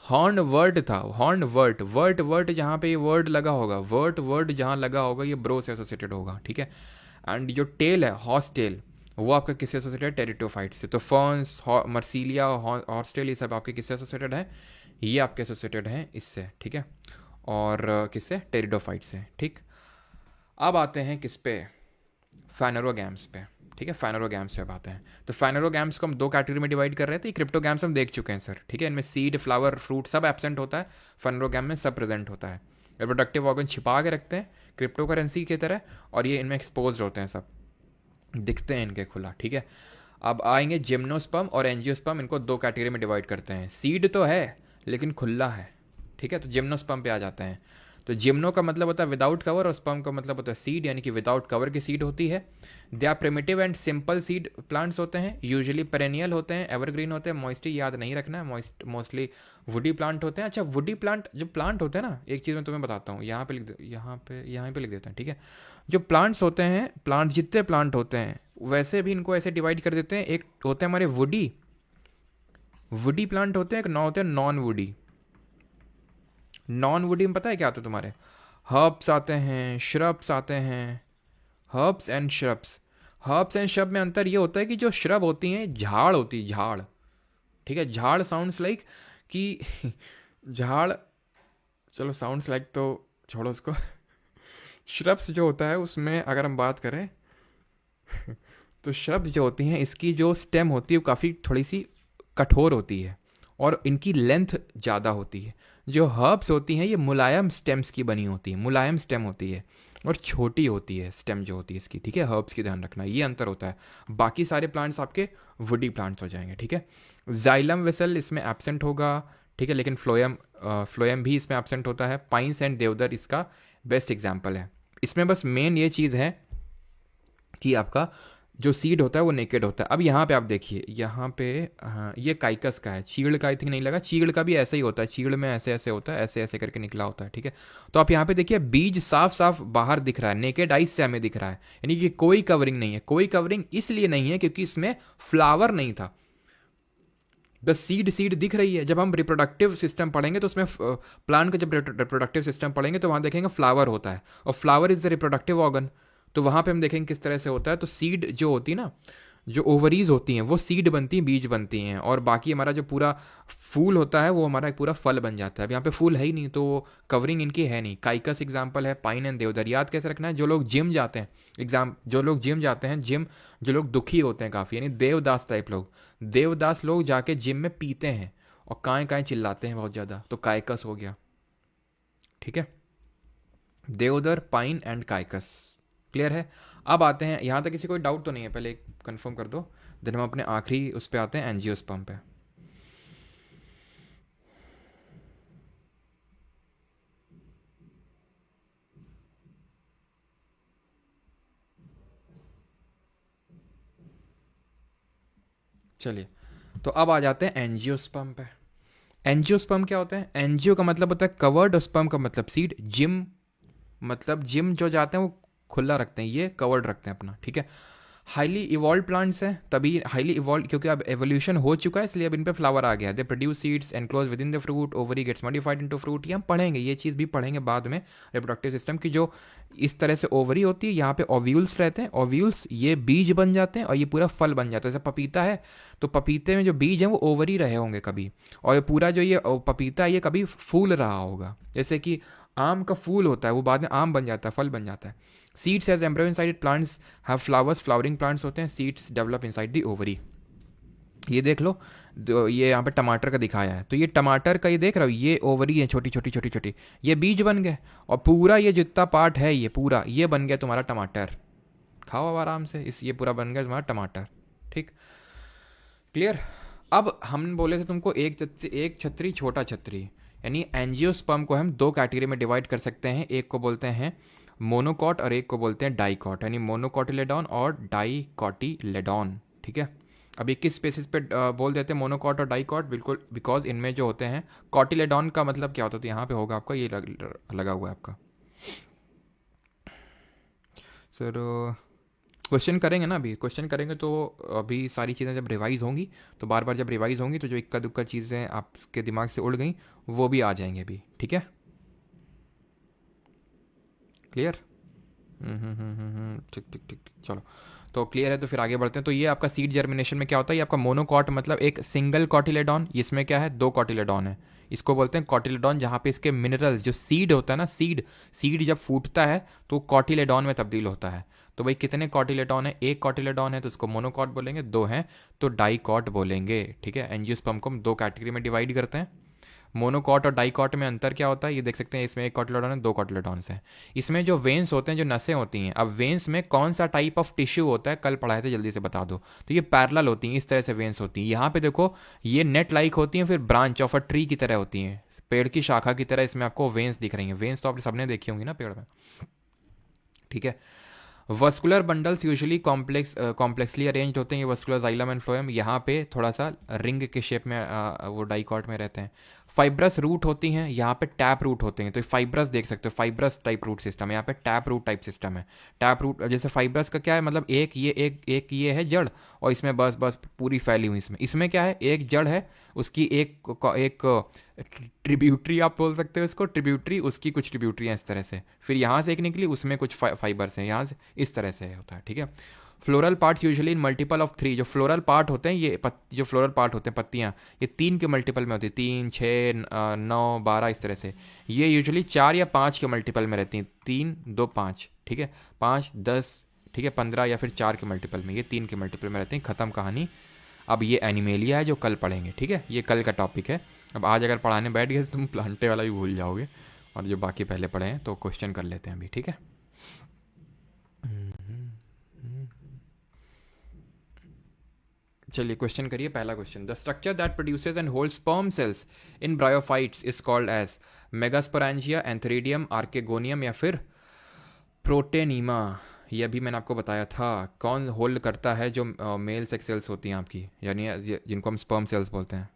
हॉर्न वर्ड था, हॉर्न वर्ट, वर्ट वर्ट जहाँ पे ये वर्ड लगा होगा, वर्ट वर्ड जहाँ लगा होगा ये ब्रो से एसोसिएटेड होगा, ठीक है। एंड जो टेल है, हॉर्स टेल, वो आपका किससे एसोसिएटेड है, टेरिटोफाइट से। तो फर्न्स, मर्सीलिया, हॉर्स टेल, ये सब आपके किससे एसोसिएटेड है, ये आपके एसोसिएटेड हैं इससे, ठीक है। और किससे, टेरिडोफाइट से, ठीक। अब आते हैं किस पे, फाइनरोगैम्स पे, ठीक है। फाइनरोगैम्स पे आते हैं। तो फाइनरोगैम्स को हम दो कैटेगरी में डिवाइड कर रहे थे। क्रिप्टोगैम्स हम देख चुके हैं सर, ठीक है। इनमें सीड, फ्लावर, फ्रूट सब एब्सेंट होता है, फाइनरोगैम में सब प्रेजेंट होता है। रिप्रोडक्टिव ऑर्गन छिपा के रखते हैं क्रिप्टो करेंसी की तरह, और ये इनमें एक्सपोज होते हैं, सब दिखते हैं इनके खुला, ठीक है। अब आएंगे जिम्नोस्पर्म और एंजियोस्पर्म, इनको दो कैटेगरी में डिवाइड करते हैं। सीड तो है लेकिन खुला है, ठीक है। तो जिम्नोस्पर्म पे आ जाते हैं। तो जिम्नो का मतलब होता है विदाउट कवर, और स्पर्म का मतलब होता है सीड, यानी कि विदाउट कवर की सीड होती है। They are primitive and simple seed plants होते हैं, यूजुअली पेरेनियल होते हैं, एवरग्रीन होते हैं। मॉइस्टी याद नहीं रखना है, मोस्टली वुडी प्लांट होते हैं। अच्छा, वुडी प्लांट जो प्लांट होते हैं ना, एक चीज़ मैं तुम्हें बताता हूँ, यहाँ पे लिख यहाँ पे लिख देता है, ठीक है। जो प्लांट्स होते हैं, प्लांट जितने प्लांट होते हैं वैसे भी इनको ऐसे डिवाइड कर देते हैं। एक होते हैं हमारे वुडी, वुडी प्लांट होते हैं, एक नौ होते हैं नॉन वुडी। नॉन वुडी में पता है क्या आता है तुम्हारे, हर्ब्स आते हैं, श्रब्स आते हैं, herbs and shrubs. Herbs and shrub में अंतर ये होता है कि जो श्रब होती हैं झाड़ होती है, झाड़, ठीक है। झाड़ साउंड्स लाइक कि झाड़, चलो साउंड्स लाइक तो छोड़ो उसको। श्रब्स जो होता है उसमें अगर हम बात करें तो श्रब्स जो होती हैं, इसकी जो स्टेम होती है वो काफ़ी थोड़ी सी कठोर होती है और इनकी लेंथ ज़्यादा होती है। जो हर्ब्स होती हैं ये मुलायम स्टेम्स की बनी होती है, मुलायम स्टेम होती है और छोटी होती है स्टेम जो होती है इसकी, ठीक है। हर्ब्स की ध्यान रखना, ये अंतर होता है। बाकी सारे प्लांट्स आपके वुडी प्लांट्स हो जाएंगे, ठीक है। जाइलम वेसल इसमें एब्सेंट होगा, ठीक है, लेकिन फ्लोएम, फ्लोएम भी इसमें एब्सेंट होता है। पाइन्स एंड देवदर इसका बेस्ट एग्जाम्पल है। इसमें बस मेन ये चीज़ है कि आपका जो सीड होता है वो नेकेड होता है। अब यहाँ पे आप देखिए, यहाँ पे हाँ, ये काइकस का है, चीड़ का आई थिंक नहीं लगा। चीड़ का भी ऐसा ही होता है, चीड़ में ऐसे ऐसे होता है, ऐसे ऐसे करके निकला होता है, ठीक है। तो आप यहाँ पे देखिए बीज साफ साफ बाहर दिख रहा है, नेकेड आइज से हमें दिख रहा है, यानी कि कोई कवरिंग नहीं है। कोई कवरिंग इसलिए नहीं है क्योंकि इसमें फ्लावर नहीं था। द सीड, सीड दिख रही है। जब हम रिप्रोडक्टिव सिस्टम पढ़ेंगे तो उसमें प्लांट का जब रिप्रोडक्टिव सिस्टम पढ़ेंगे तो वहाँ देखेंगे फ्लावर होता है, और flower is the reproductive organ. तो वहाँ पे हम देखेंगे किस तरह से होता है। तो सीड जो होती है ना, जो ओवरीज होती हैं वो सीड बनती हैं, बीज बनती हैं, और बाकी हमारा जो पूरा फूल होता है वो हमारा एक पूरा फल बन जाता है। अब यहाँ पे फूल है ही नहीं तो कवरिंग इनकी है नहीं। काइकस एग्जाम्पल है, पाइन एंड देवदार। याद कैसे रखना है, जो लोग जिम जाते हैं, जो लोग जिम जाते हैं, जिम जो लोग दुखी होते हैं काफ़ी, यानी देवदास टाइप लोग, देवदास लोग जाके जिम में पीते हैं और काएँ काएँ चिल्लाते हैं बहुत ज़्यादा, तो काइकस हो गया, ठीक है। देवदार, पाइन एंड काइकस, क्लियर है। अब आते हैं, यहाँ तक किसी कोई डाउट तो नहीं है, पहले कंफर्म कर दो, देन हम अपने आखिरी उस पर आते हैं, एंजियोस्पर्म पे। चलिए, तो अब आ जाते हैं एंजियोस्पर्म पे। एंजियोस्पर्म क्या होता है, एंजियो का मतलब होता है कवर्ड और स्पर्म का मतलब सीड। जिम मतलब जिम जो जाते हैं वो खुला रखते हैं, ये कवर्ड रखते हैं अपना, ठीक है। हाईली इवॉल्व प्लांट्स हैं, तभी हाईली इवॉल्व क्योंकि अब एवोल्यूशन हो चुका है, इसलिए अब इन पे फ्लावर आ गया। They produce seeds enclose within the fruit, ovary gets modified into fruit. ये हम पढ़ेंगे, ये चीज़ भी पढ़ेंगे बाद में, रिप्रोडक्टिव सिस्टम की। जो इस तरह से ओवरी होती है, यहाँ पे ओव्यूल्स रहते हैं, ओव्यूल्स ये बीज बन जाते हैं और ये पूरा फल बन जाता है। जैसे पपीता है तो पपीते में जो बीज हैं वो ओवरी रहे होंगे कभी, और ये पूरा जो ये पपीता है ये कभी फूल रहा होगा। जैसे कि आम का फूल होता है, वो बाद में आम बन जाता है, फल बन जाता है। Seeds as embryo inside plants have flowers, flowering plants होते हैं। Seeds develop inside the ovary. ये देख लो, ये यहाँ पे टमाटर का दिखाया है, तो ये टमाटर का ये देख रहा हो, ये ओवरी है, छोटी छोटी छोटी छोटी, ये बीज बन गए, और पूरा ये जितना पार्ट है ये पूरा ये बन गया तुम्हारा टमाटर। खाओ अब आराम से, इस ये पूरा बन गया तुम्हारा टमाटर, ठीक, क्लियर। अब हम बोले थे तुमको एक छतरी छोटा छतरी, यानी एंजियोस्पर्म को हम दो कैटेगरी में डिवाइड कर सकते हैं। एक को बोलते हैं मोनोकॉट और एक को बोलते हैं डाइकॉट, यानी मोनोकॉटिलेडॉन और डाइकॉटिलेडॉन, ठीक है। अब 21 स्पेसिस पे बोल देते हैं मोनोकॉट और डाइकॉट, बिल्कुल, बिकॉज इनमें जो होते हैं, कॉटिलेडॉन का मतलब क्या होता है, तो यहाँ पे होगा आपका ये लगा हुआ है आपका सर, क्वेश्चन करेंगे ना, अभी क्वेश्चन करेंगे तो अभी सारी चीज़ें जब रिवाइज होंगी, तो बार बार जब रिवाइज होंगी तो जो इक्का दुक्का चीज़ें आपके दिमाग से उड़ गई वो भी आ जाएंगे अभी, ठीक है। क्लियर? ठीक ठीक ठीक ठीक, चलो। तो क्लियर है, तो फिर आगे बढ़ते हैं। तो ये आपका सीड जर्मिनेशन में क्या होता है, ये आपका मोनोकॉट मतलब एक सिंगल कॉटिलेडॉन, इसमें क्या है, दो कॉटिलेडॉन है। इसको बोलते हैं कॉटिलेडॉन, जहाँ पे इसके मिनरल्स, जो सीड होता है ना, सीड सीड जब फूटता है तो कॉटिलेडॉन में तब्दील होता है। तो भाई कितने कॉटिलेडॉन है, एक कॉटिलेडॉन है तो उसको मोनोकॉट बोलेंगे, दो हैं तो डाइकॉट बोलेंगे, ठीक है। एंजियोस्पर्म को हम दो कैटेगरी में डिवाइड करते हैं। मोनोकॉट और डाइकॉट में अंतर क्या होता है, ये देख सकते हैं, इसमें एक कॉटिलेडॉन है, दो कॉटिलेडॉन्स हैं। इसमें जो वेन्स होते हैं, जो नसें होती हैं, अब वेन्स में कौन सा टाइप ऑफ टिश्यू होता है, कल पढ़ाए थे, जल्दी से बता दो। तो ये पैरेलल होती हैं, इस तरह से वेन्स होती हैं। यहाँ पे देखो, ये नेट लाइक होती हैं, फिर ब्रांच ऑफ अ ट्री की तरह होती हैं, पेड़ की शाखा की तरह इसमें आपको वेन्स दिख रही हैं। वेन्स तो आप सबने देखी होंगी ना पेड़ में, ठीक है। Vascular bundles usually complexly arranged होते हैं, ये वस्कुलर जाइलम एंड फ्लोएम, यहाँ पे थोड़ा सा रिंग के शेप में वो डाइकॉट में रहते हैं। फाइब्रस रूट होती हैं, यहाँ पे टैप रूट होते हैं। तो फाइब्रस देख सकते हो, फाइब्रस टाइप रूट सिस्टम है, यहाँ पे टैप रूट टाइप सिस्टम है। टैप रूट जैसे फाइब्रस का क्या है, मतलब एक ये है जड़, और इसमें बस बस पूरी फैली हुई, इसमें क्या है, एक जड़ है, उसकी एक ट्रिब्यूटरी आप बोल सकते हो इसको, ट्रिब्यूटरी, उसकी कुछ ट्रिब्यूटरी हैं इस तरह से, फिर यहाँ से एक निकली, उसमें कुछ फाइबर्स हैं यहाँ से, इस तरह से होता है, ठीक है। Floral part usually in multiple of three, जो फ्लोरल पार्ट होते हैं ये जो फ्लोरल पार्ट होते हैं पत्तियाँ, ये तीन के मल्टीपल में होती है, 3, 6, 9, 12 इस तरह से। ये यूजुअली 4 या 5 के मल्टीपल में रहती हैं, 3, 2, 5, ठीक है, 5, 10, ठीक है, 15 या फिर 4 के मल्टीपल में, ये 3 के मल्टीपल में रहते हैं, ख़त्म कहानी। अब ये एनिमेलिया है जो कल पढ़ेंगे, ठीक है, ये कल का टॉपिक है। अब आज अगर पढ़ाने बैठ गए तो तुम प्लांटे वाला भी भूल जाओगे, और जो बाकी पहले पढ़े हैं तो क्वेश्चन कर लेते हैं अभी, ठीक है। चलिए क्वेश्चन करिए, पहला question, the structure that produces and hold sperm cells in bryophytes is called as megasporangia, antheridium, archegonium या फिर प्रोटेनीमा। ये अभी मैंने आपको बताया था, कौन होल्ड करता है, जो मेल सेक्स सेल्स होती हैं आपकी, यानी जिनको हम स्पर्म सेल्स बोलते हैं।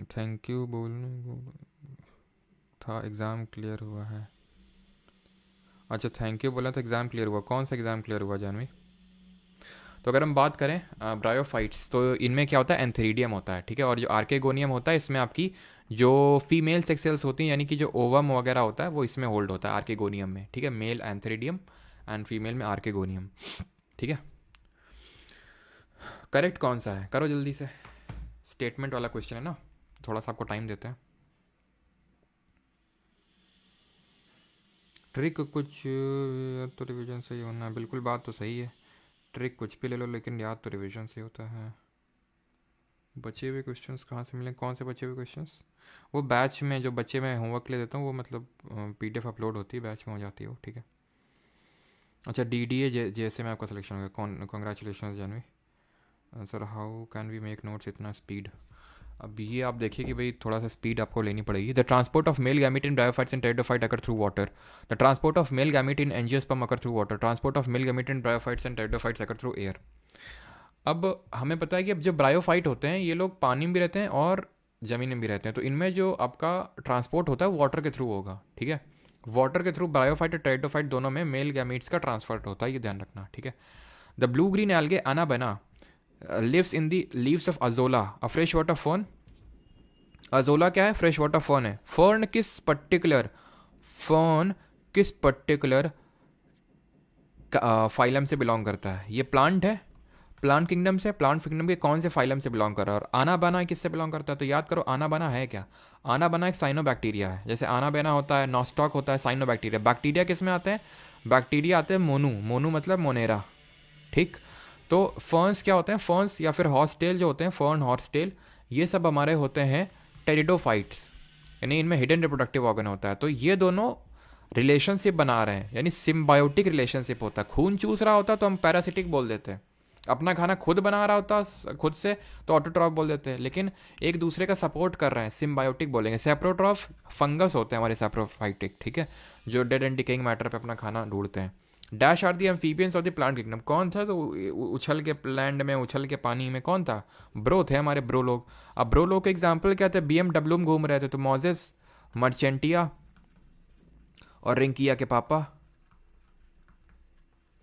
थैंक यू बोलने था, एग्ज़ाम क्लियर हुआ है। अच्छा थैंक यू बोला तो एग्ज़ाम क्लियर हुआ, कौन सा एग्ज़ाम क्लियर हुआ जानवी? तो अगर हम बात करें ब्रायोफाइट्स, तो इनमें क्या होता है, एंथेरिडियम होता है, ठीक है। और जो आर्केगोनियम होता है, इसमें आपकी जो फीमेल सेक्स सेल्स होती हैं, यानी कि जो ओवम वगैरह होता है वो इसमें होल्ड होता है आर्केगोनियम में, ठीक है। मेल एंथेरिडियम एंड फीमेल में आर्केगोनियम, ठीक है। करेक्ट कौन सा है, करो जल्दी से, स्टेटमेंट वाला क्वेश्चन है ना, थोड़ा सा आपको टाइम देते हैं। ट्रिक कुछ तो रिवीजन से ही होना है, बिल्कुल बात तो सही है, ट्रिक कुछ भी ले लो लेकिन याद तो रिवीजन से होता है। बचे हुए क्वेश्चंस कहाँ से मिलें, कौन से बचे हुए क्वेश्चंस? वो बैच में जो बच्चे मैं होमवर्क ले देता हूँ, वो मतलब पीडीएफ अपलोड होती है, बैच में हो जाती है वो, ठीक है। अच्छा डीडीए जैसे में आपका सिलेक्शन हो गया, congratulation Janvi. Sir how can we make notes इतना स्पीड? अब ये आप देखिए कि भाई थोड़ा सा स्पीड आपको लेनी पड़ेगी। The transport of male gamete in bryophytes and pteridophyte occur through water. The transport of male gamete in angiosperm occur through water. Transport of male gamete in bryophytes and pteridophytes occur through air. अब हमें पता है कि अब जो bryophyte होते हैं ये लोग पानी में भी रहते हैं और ज़मीन में भी रहते हैं, तो इनमें जो आपका ट्रांसपोर्ट होता है वाटर के थ्रू होगा, ठीक है। वाटर के थ्रू ब्रायोफाइट और टेरिडोफाइट दोनों में मेल गैमीट्स का ट्रांसफर होता है, ये ध्यान रखना, ठीक है। The blue green algae Anabaena lives in the leaves of Azolla, a fresh water fern. Azolla क्या है, फ्रेश वाटर फर्न है। फर्न किस पर्टिकुलर फाइलम से बिलोंग करता है? ये प्लांट है, प्लांट किंगडम से, प्लांट किंगडम के कौन से फाइलम से बिलोंग कर रहा है? और आना बाना किससे बिलोंग करता है? तो याद करो आना बाना है क्या, आना बाना एक साइनोबैक्टीरिया है। जैसे आना बेना होता है, नॉस्टॉक होता है, साइनोबैक्टीरिया। बैक्टीरिया किस में आते हैं? बैक्टीरिया आते हैं मोनू, मोनू मतलब मोनेरा, ठीक। तो फर्न्स क्या होते हैं, फर्न्स या फिर हॉर्सटेल जो होते हैं, फर्न हॉर्सटेल, ये सब हमारे होते हैं टेरिडोफाइट्स, यानी इनमें हिडन रिप्रोडक्टिव ऑर्गन होता है। तो ये दोनों रिलेशनशिप बना रहे हैं, यानी सिम्बायोटिक रिलेशनशिप होता है। खून चूस रहा होता तो हम पैरासिटिक बोल देते हैं, अपना खाना खुद बना रहा होता खुद से तो ऑटोट्रॉफ बोल देते हैं, लेकिन एक दूसरे का सपोर्ट कर रहे हैं, सिम्बायोटिक बोलेंगे। सेप्रोट्रॉफ फंगस होते हैं हमारे सेप्रोफाइटिक, ठीक है, जो डेड एंड डिकेइंग मैटर पे अपना खाना ढूंढते हैं। Dash are the amphibians of the plant kingdom, कौन था तो उछल के लैंड में, उछल के पानी में कौन था? ब्रो थे हमारे, ब्रो लोग। अब ब्रो लोग के एग्जाम्पल क्या थे? BMW में घूम रहे थे तो मोजेस, मर्चेंटिया और रिंकिया के पापा,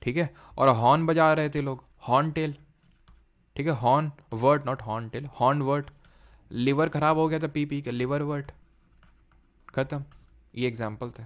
ठीक है। और हॉर्न बजा रहे थे लोग, हॉर्न टेल, ठीक है। Hornwort, not horn tail, hornwort. Liver खराब हो गया था पी पी के, लिवर वर्ड, खत्म। ये एग्जाम्पल थे।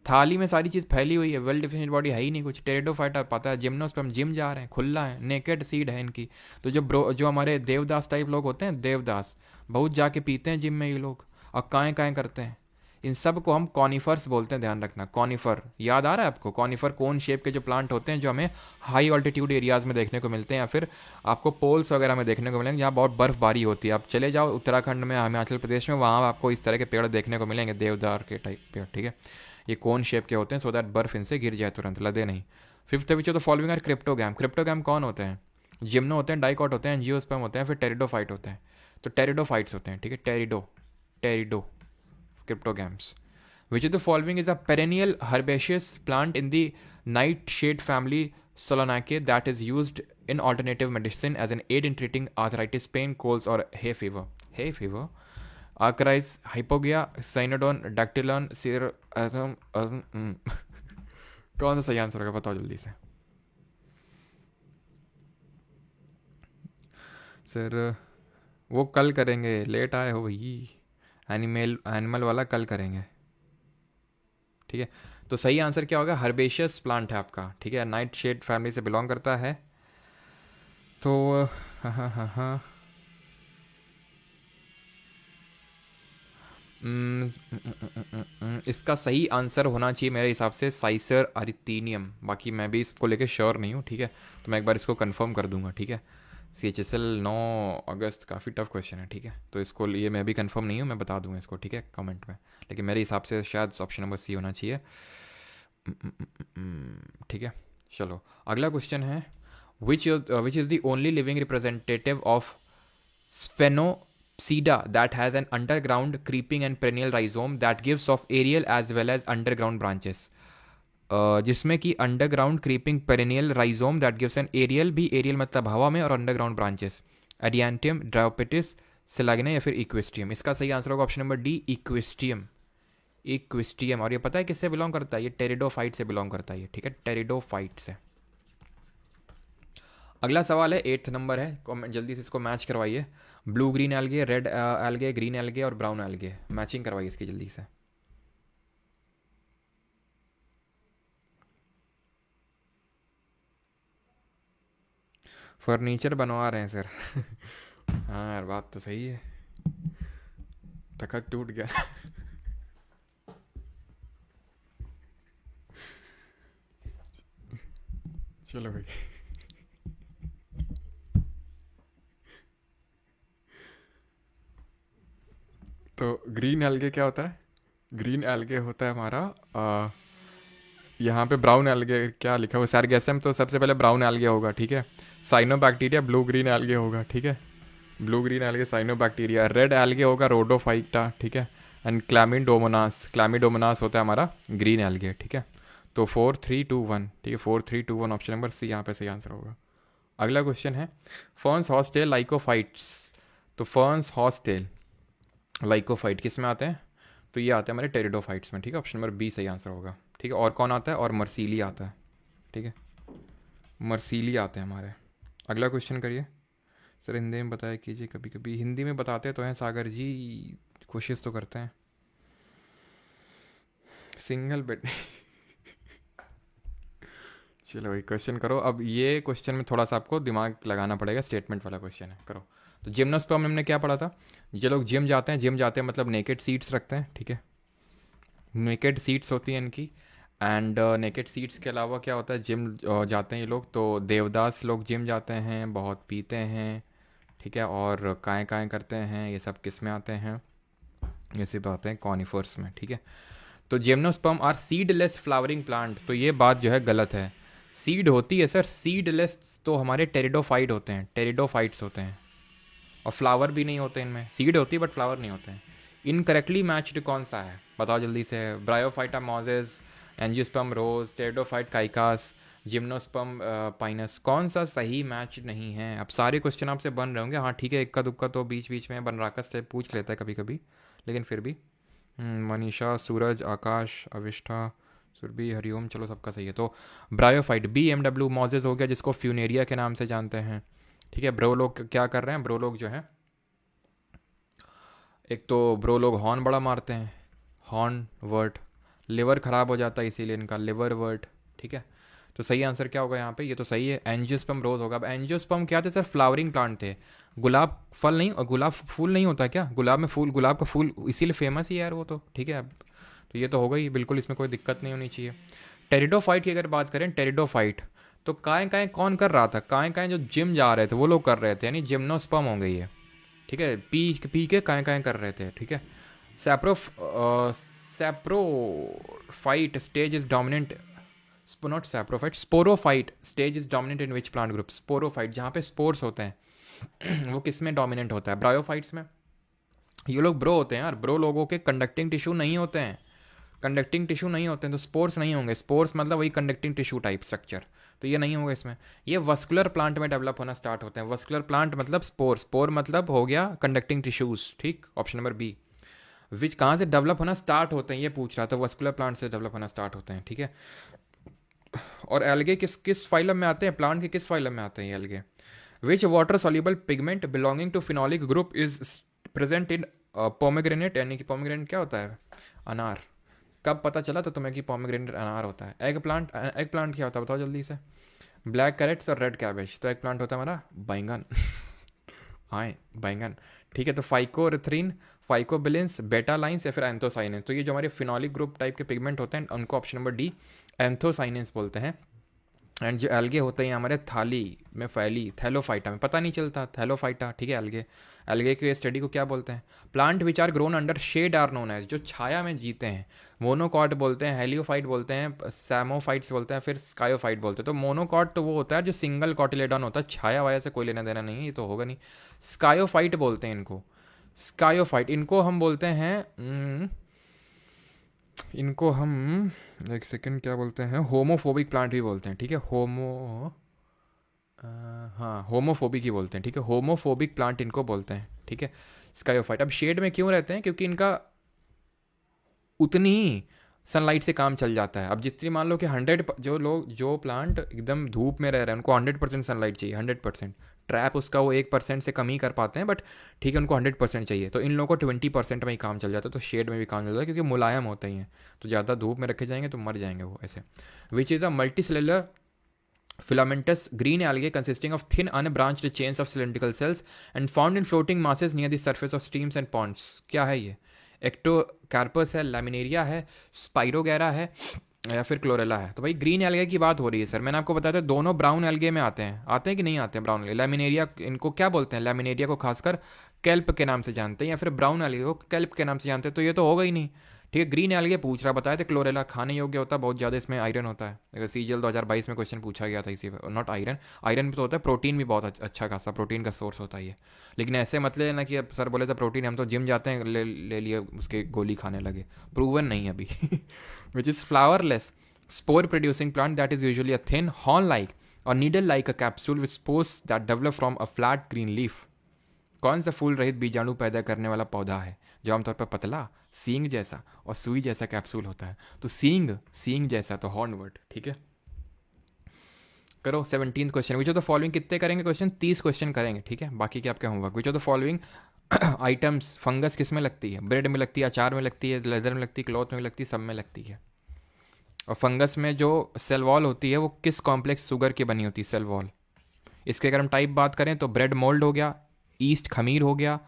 थाली में सारी चीज़ फैली हुई है, वेल डिफिनेटेड बॉडी है ही नहीं कुछ। टेरिडोफाइटा पता है, जिम्नोस्पर्म, जिम जा रहे हैं, खुला है, नेकेड सीड है इनकी। तो जो हमारे देवदास टाइप लोग होते हैं, देवदास बहुत जाके पीते हैं जिम में ये लोग, और काएँ काएँ करते हैं। इन सब को हम कॉनिफर्स बोलते हैं, ध्यान रखना। कॉनिफर याद आ रहा है आपको? कॉनिफर कोन शेप के जो प्लांट होते हैं, जो हमें हाई ऑल्टीट्यूड एरियाज में देखने को मिलते हैं, या फिर आपको पोल्स वगैरह में देखने को मिलेंगे जहाँ बहुत बर्फबारी होती है। आप चले जाओ उत्तराखंड में, हिमाचल प्रदेश में, वहाँ आपको इस तरह के पेड़ देखने को मिलेंगे, देवदार के टाइप पेड़, ठीक है। ये कोन शेप के होते हैं, सो दैट बर्फ इनसे गिर जाए तुरंत, लदे नहीं। Fifth which of the following are cryptogam. Cryptogam कौन होते हैं? जिम्नो होते हैं, डाइकॉट होते हैं, एंजियोस्पर्म होते हैं, फिर टेरिडोफाइट होते हैं। तो टेरिडोफाइट्स होते हैं, ठीक है। टेरिडो, टेरिडो cryptogams. Which of the following is a perennial herbaceous plant in the nightshade family Solanaceae that is used in alternative medicine as an aid in treating arthritis, pain, colds or hay fever? Hay fever. Archarias, Hypogaea, Cynodon, Dactylon, कौन सा सही answer होगा बताओ जल्दी से। Sir वो कल करेंगे, लेट आए हो भाई। एनिमल वाला कल करेंगे, ठीक है। तो सही आंसर क्या होगा? हर्बेशियस प्लांट है आपका, ठीक है। नाइट शेड फैमिली से बिलोंग करता है। तो हाँ हाँ हाँ हाँ, इसका सही आंसर होना चाहिए मेरे हिसाब से साइसर अरिथीनियम। बाकी मैं भी इसको लेके श्योर नहीं हूँ, ठीक है। तो मैं एक बार इसको कंफर्म कर दूंगा, ठीक है। CHSL 9 अगस्त, काफ़ी टफ क्वेश्चन है, ठीक है। तो इसको लिए मैं भी कंफर्म नहीं हूँ, मैं बता दूंगा इसको, ठीक है, कमेंट में। लेकिन मेरे हिसाब से शायद ऑप्शन नंबर C होना चाहिए, ठीक है। चलो अगला क्वेश्चन है, which is the only living representative of Sphenopsida that has an underground creeping and perennial rhizome that gives off aerial as well as underground branches. जिसमें कि underground creeping perennial rhizome that gives an aerial, भी aerial मतलब हवा में, और underground branches, एडियांटियम, ड्रायोपिटिस, सिलाग्ने या फिर Equisetum. इसका सही आंसर होगा option number D, Equisetum. Equisetum. और ये पता है किससे बिलोंग करता है? ये टेरिडोफाइट से बिलोंग करता है ये, ठीक है, टेरिडोफाइट से। अगला सवाल है 8th नंबर है, कमेंट जल्दी से इसको मैच करवाइए। Blue green algae, red algae, green algae और ब्राउन एल्गे, मैचिंग करवाइए इसकी जल्दी से। फर्नीचर बनवा रहे हैं सर। हाँ यार, बात तो सही है, तखत टूट गया। चलो भाई, तो ग्रीन एल्गे क्या होता है? ग्रीन एल्गे होता है हमारा, यहाँ पे ब्राउन एल्गे क्या लिखा हुआ? सैरगैसम, तो सबसे पहले ब्राउन एल्गे होगा, ठीक है। साइनोबैक्टीरिया ब्लू ग्रीन एल्गे होगा, ठीक है। Blue green algae cyanobacteria. Red algae होगा रोडोफाइटा, ठीक है। एंड क्लैमिडोमोनास, क्लैमिडोमोनास होता है हमारा ग्रीन एल्गे, ठीक है। तो 4 3 2 1, ठीक है, 4 3 2 1 ऑप्शन नंबर C यहाँ पे सही आंसर होगा। अगला क्वेश्चन है, फर्न्स हॉर्सटेल लाइकोफाइट्स। तो फर्न्स हॉर्सटेल लाइकोफाइट किस में आते हैं? तो ये आते हैं हमारे टेरिडोफाइट्स में, ठीक है। ऑप्शन नंबर B सही आंसर होगा, ठीक है। और कौन आता है? और मर्सीली आता है, ठीक है, मर्सीली आते हैं हमारे। अगला क्वेश्चन करिए सर, हिंदी में बताया कीजिए। कभी कभी हिंदी में बताते तो हैं सागर जी, कोशिश तो करते हैं। Single bed. चलो भाई क्वेश्चन करो। अब ये क्वेश्चन में थोड़ा सा आपको दिमाग लगाना पड़ेगा, स्टेटमेंट वाला क्वेश्चन है, करो। तो जिम्नोस्पर्म हमने क्या पढ़ा था? ये लोग जिम जाते हैं, जिम जाते हैं मतलब नेकेड सीट्स रखते हैं, ठीक है। नेकेड सीट्स होती हैं इनकी। एंड नेकेड सीट्स के अलावा क्या होता है, जिम जाते हैं ये लोग, तो देवदास लोग जिम जाते हैं, बहुत पीते हैं, ठीक है। और काएँ काएँ करते हैं, ये सब किस में आते हैं? ये सब आते हैं कॉनिफर्स में, ठीक है। तो gymnosperm are seedless flowering plant, तो ये बात जो है गलत है। सीड होती है सर, सीडलेस तो हमारे टेरिडोफाइट होते हैं, टेरिडोफाइट्स होते हैं, और फ्लावर भी नहीं होते इनमें। सीड होती है बट फ्लावर नहीं होते हैं। इनकरेक्टली मैच्ड कौन सा है बताओ जल्दी से? ब्रायोफाइटा मोजेस, एंजियोस्पर्म रोज, टेरिडोफाइट काइकास, जिम्नोस्पर्म पाइनस, कौन सा सही मैच नहीं है? अब सारे क्वेश्चन आपसे बन रहे होंगे, हाँ ठीक है, इक्का दुक्का तो बीच बीच में बनराकस टाइप पूछ लेता है कभी कभी, लेकिन फिर भी। मनीषा, सूरज, आकाश, अविष्ठा, सुरभि, हरिओम, चलो सबका सही है। तो ब्रायोफाइट, BMW मोजेस हो गया, जिसको फ्यूनेरिया के नाम से जानते हैं। ठीक है, ब्रो लोग क्या कर रहे हैं, ब्रो लोग जो हैं, एक तो ब्रो लोग हॉर्न बड़ा मारते हैं, हॉर्न वर्ट, लिवर ख़राब हो जाता है इसीलिए इनका लिवर वर्ट। ठीक है, तो सही आंसर क्या होगा यहाँ पे? ये तो सही है, एंजियोस्पर्म रोज होगा। अब एंजियोस्पर्म क्या थे सर? फ्लावरिंग प्लांट थे। गुलाब फल नहीं, और गुलाब फूल नहीं होता क्या? गुलाब में फूल, गुलाब का फूल इसीलिए फेमस ही है यार वो तो। ठीक है, अब तो ये तो होगा ही बिल्कुल, इसमें कोई दिक्कत नहीं होनी चाहिए। टेरिडोफाइट की अगर बात करें, टेरिडोफाइट तो काय काय कौन कर रहा था? काय काय जो जिम जा रहे थे वो लोग कर रहे थे, यानी जिम्नोस्पर्म होंगे ये। ठीक है, पी पी के काय काय कर रहे थे। ठीक है, सैप्रो saprophyte stage is dominant, not saprophyte, sporophyte stage is dominant in which plant group? Sporophyte जहाँ पे स्पोर्स होते हैं वो किस में डोमिनेंट होता है? ब्रायोफाइट्स में। ये लोग ब्रो होते हैं यार, ब्रो लोगों के कंडक्टिंग टिश्यू नहीं होते हैं, कंडक्टिंग टिश्यू नहीं होते हैं तो स्पोर्स नहीं होंगे। स्पोर्स मतलब वही कंडक्टिंग टिश्यू टाइप स्ट्रक्चर, तो ये नहीं होगा इसमें। ये वस्कुलर प्लांट में डेवलप होना स्टार्ट होते हैं। वस्कुलर प्लांट मतलब स्पोर, स्पोर मतलब हो गया कंडक्टिंग टिश्यूज। ठीक, ऑप्शन नंबर बी। विच कहाँ से डेवलप होना स्टार्ट होते हैं ये पूछ रहा था, वस्कुलर प्लांट से डेवलप होना स्टार्ट होते हैं। ठीक है, और एल्गे किस किस फाइलम में आते हैं? प्लांट के किस फाइलम में आते हैं ये algae? Which water soluble pigment belonging to phenolic group is present in pomegranate, यानी कि पोमेग्रेनेट क्या होता है? अनार। कब पता चला था तुम्हें कि पोमेग्रेनेट अनार होता है? एग प्लांट, एग प्लांट क्या होता है बताओ जल्दी से? ब्लैक कैरेट्स और रेड कैबेज, तो एग प्लांट होता है हमारा बैंगन हाँ बैंगन। ठीक है, तो फाइकोरिथ्रिन, फाइकोबिलिन्स, बेटा लाइन्स या फिर एंथोसाइनेंस, तो ये जो हमारे फिनोलिक ग्रुप टाइप के पिगमेंट होते हैं उनको ऑप्शन नंबर डी एंथोसाइनेंस बोलते हैं। एंड जो एल्गे होते हैं हमारे थाली में फैली, थैलोफाइटा में पता नहीं चलता, थैलोफाइटा। ठीक है, एल्गे, एल्गे के स्टडी को क्या बोलते हैं? Plant which are grown under shade are known as, जो छाया में जीते हैं, मोनोकॉट बोलते हैं, हेलियोफाइट बोलते हैं, सैमोफाइट्स बोलते हैं, फिर स्कायोफाइट बोलते हैं। तो मोनोकॉट तो वो होता है जो सिंगल कॉटिलेडॉन होता है, छाया वाया से कोई लेना देना नहीं है, ये तो होगा नहीं। स्कायोफाइट बोलते हैं इनको, स्कायोफाइट, इनको हम बोलते हैं इनको हम एक सेकंड क्या बोलते हैं, होमोफोबिक प्लांट भी बोलते हैं। ठीक है, हाँ होमोफोबिक ही बोलते हैं। ठीक है, होमोफोबिक प्लांट इनको बोलते हैं। ठीक है, स्कायोफाइट। अब शेड में क्यों रहते हैं? क्योंकि इनका उतनी ही सनलाइट से काम चल जाता है। अब जितनी मान लो कि 100 जो लोग, जो प्लांट एकदम धूप में रह रहे हैं उनको 100% सनलाइट चाहिए, 100%। ट्रैप उसका वो 1% से कम ही कर पाते हैं, बट ठीक है उनको 100% चाहिए। तो इन लोगों को 20% में ही काम चल जाता है, तो शेड में भी काम चल जाता है क्योंकि मुलायम होते ही हैं। तो ज़्यादा धूप में रखे जाएंगे तो मर जाएंगे वो ऐसे। Which is a multi cellular filamentous green algae consisting of thin unbranched chains of cylindrical cells and found in floating masses near the surface of streams and ponds। क्या है ये? एक्टोकार्पस है, लैमिनेरिया है, स्पाइरोगैरा है या फिर क्लोरेला है? तो भाई ग्रीन एल्गे की बात हो रही है सर, मैंने आपको बताया था दोनों ब्राउन एल्गे में आते हैं कि नहीं आते हैं ब्राउन एल्गे? लैमिनेरिया इनको क्या बोलते हैं? लैमिनेरिया को खासकर केल्प के नाम से जानते हैं, या फिर ब्राउन एल्गे को केल्प के नाम से जानते हैं, तो ये तो होगा ही नहीं। ठीक है, ग्रीन एल्गे पूछ रहा, बताया था क्लोरेला खाने योग्य होता है, बहुत ज़्यादा इसमें आयरन होता है। अगर सीजीएल 2022 में क्वेश्चन पूछा गया था इसी पर, नॉट आयरन, आयरन भी तो होता है, प्रोटीन भी बहुत अच्छा खासा प्रोटीन का सोर्स होता है ये। लेकिन ऐसे मत लेना कि अब सर बोले तो प्रोटीन, हम तो जिम जाते हैं ले लिए उसके गोली खाने लगे, प्रूवन नहीं अभी which is flowerless spore producing plant that is usually a thin horn like or needle like a capsule with spores that develop from a flat green leaf। कौन सा फूल रहित बीजाणु पैदा करने वाला पौधा है जो आमतौर पर पतला, सींग जैसा और सुई जैसा कैप्सूल होता है? तो सींग जैसा, तो हॉर्नवर्ट। ठीक है, करो 17th question. Which of the following, कितने करेंगे क्वेश्चन? 30 क्वेश्चन करेंगे। ठीक है, बाकी क्या आपका homework. Which of the following items, fungus किस में लगती है? ब्रेड में लगती है, अचार में लगती है, लेदर में लगती है, क्लॉथ में लगती है, सब में लगती है। और फंगस में जो सेल वॉल होती है वो किस कॉम्प्लेक्स शुगर की बनी होती है? Cell wall. इसके अगर हम टाइप बात करें तो ब्रेड मोल्ड हो गया, ईस्ट खमीर हो गया,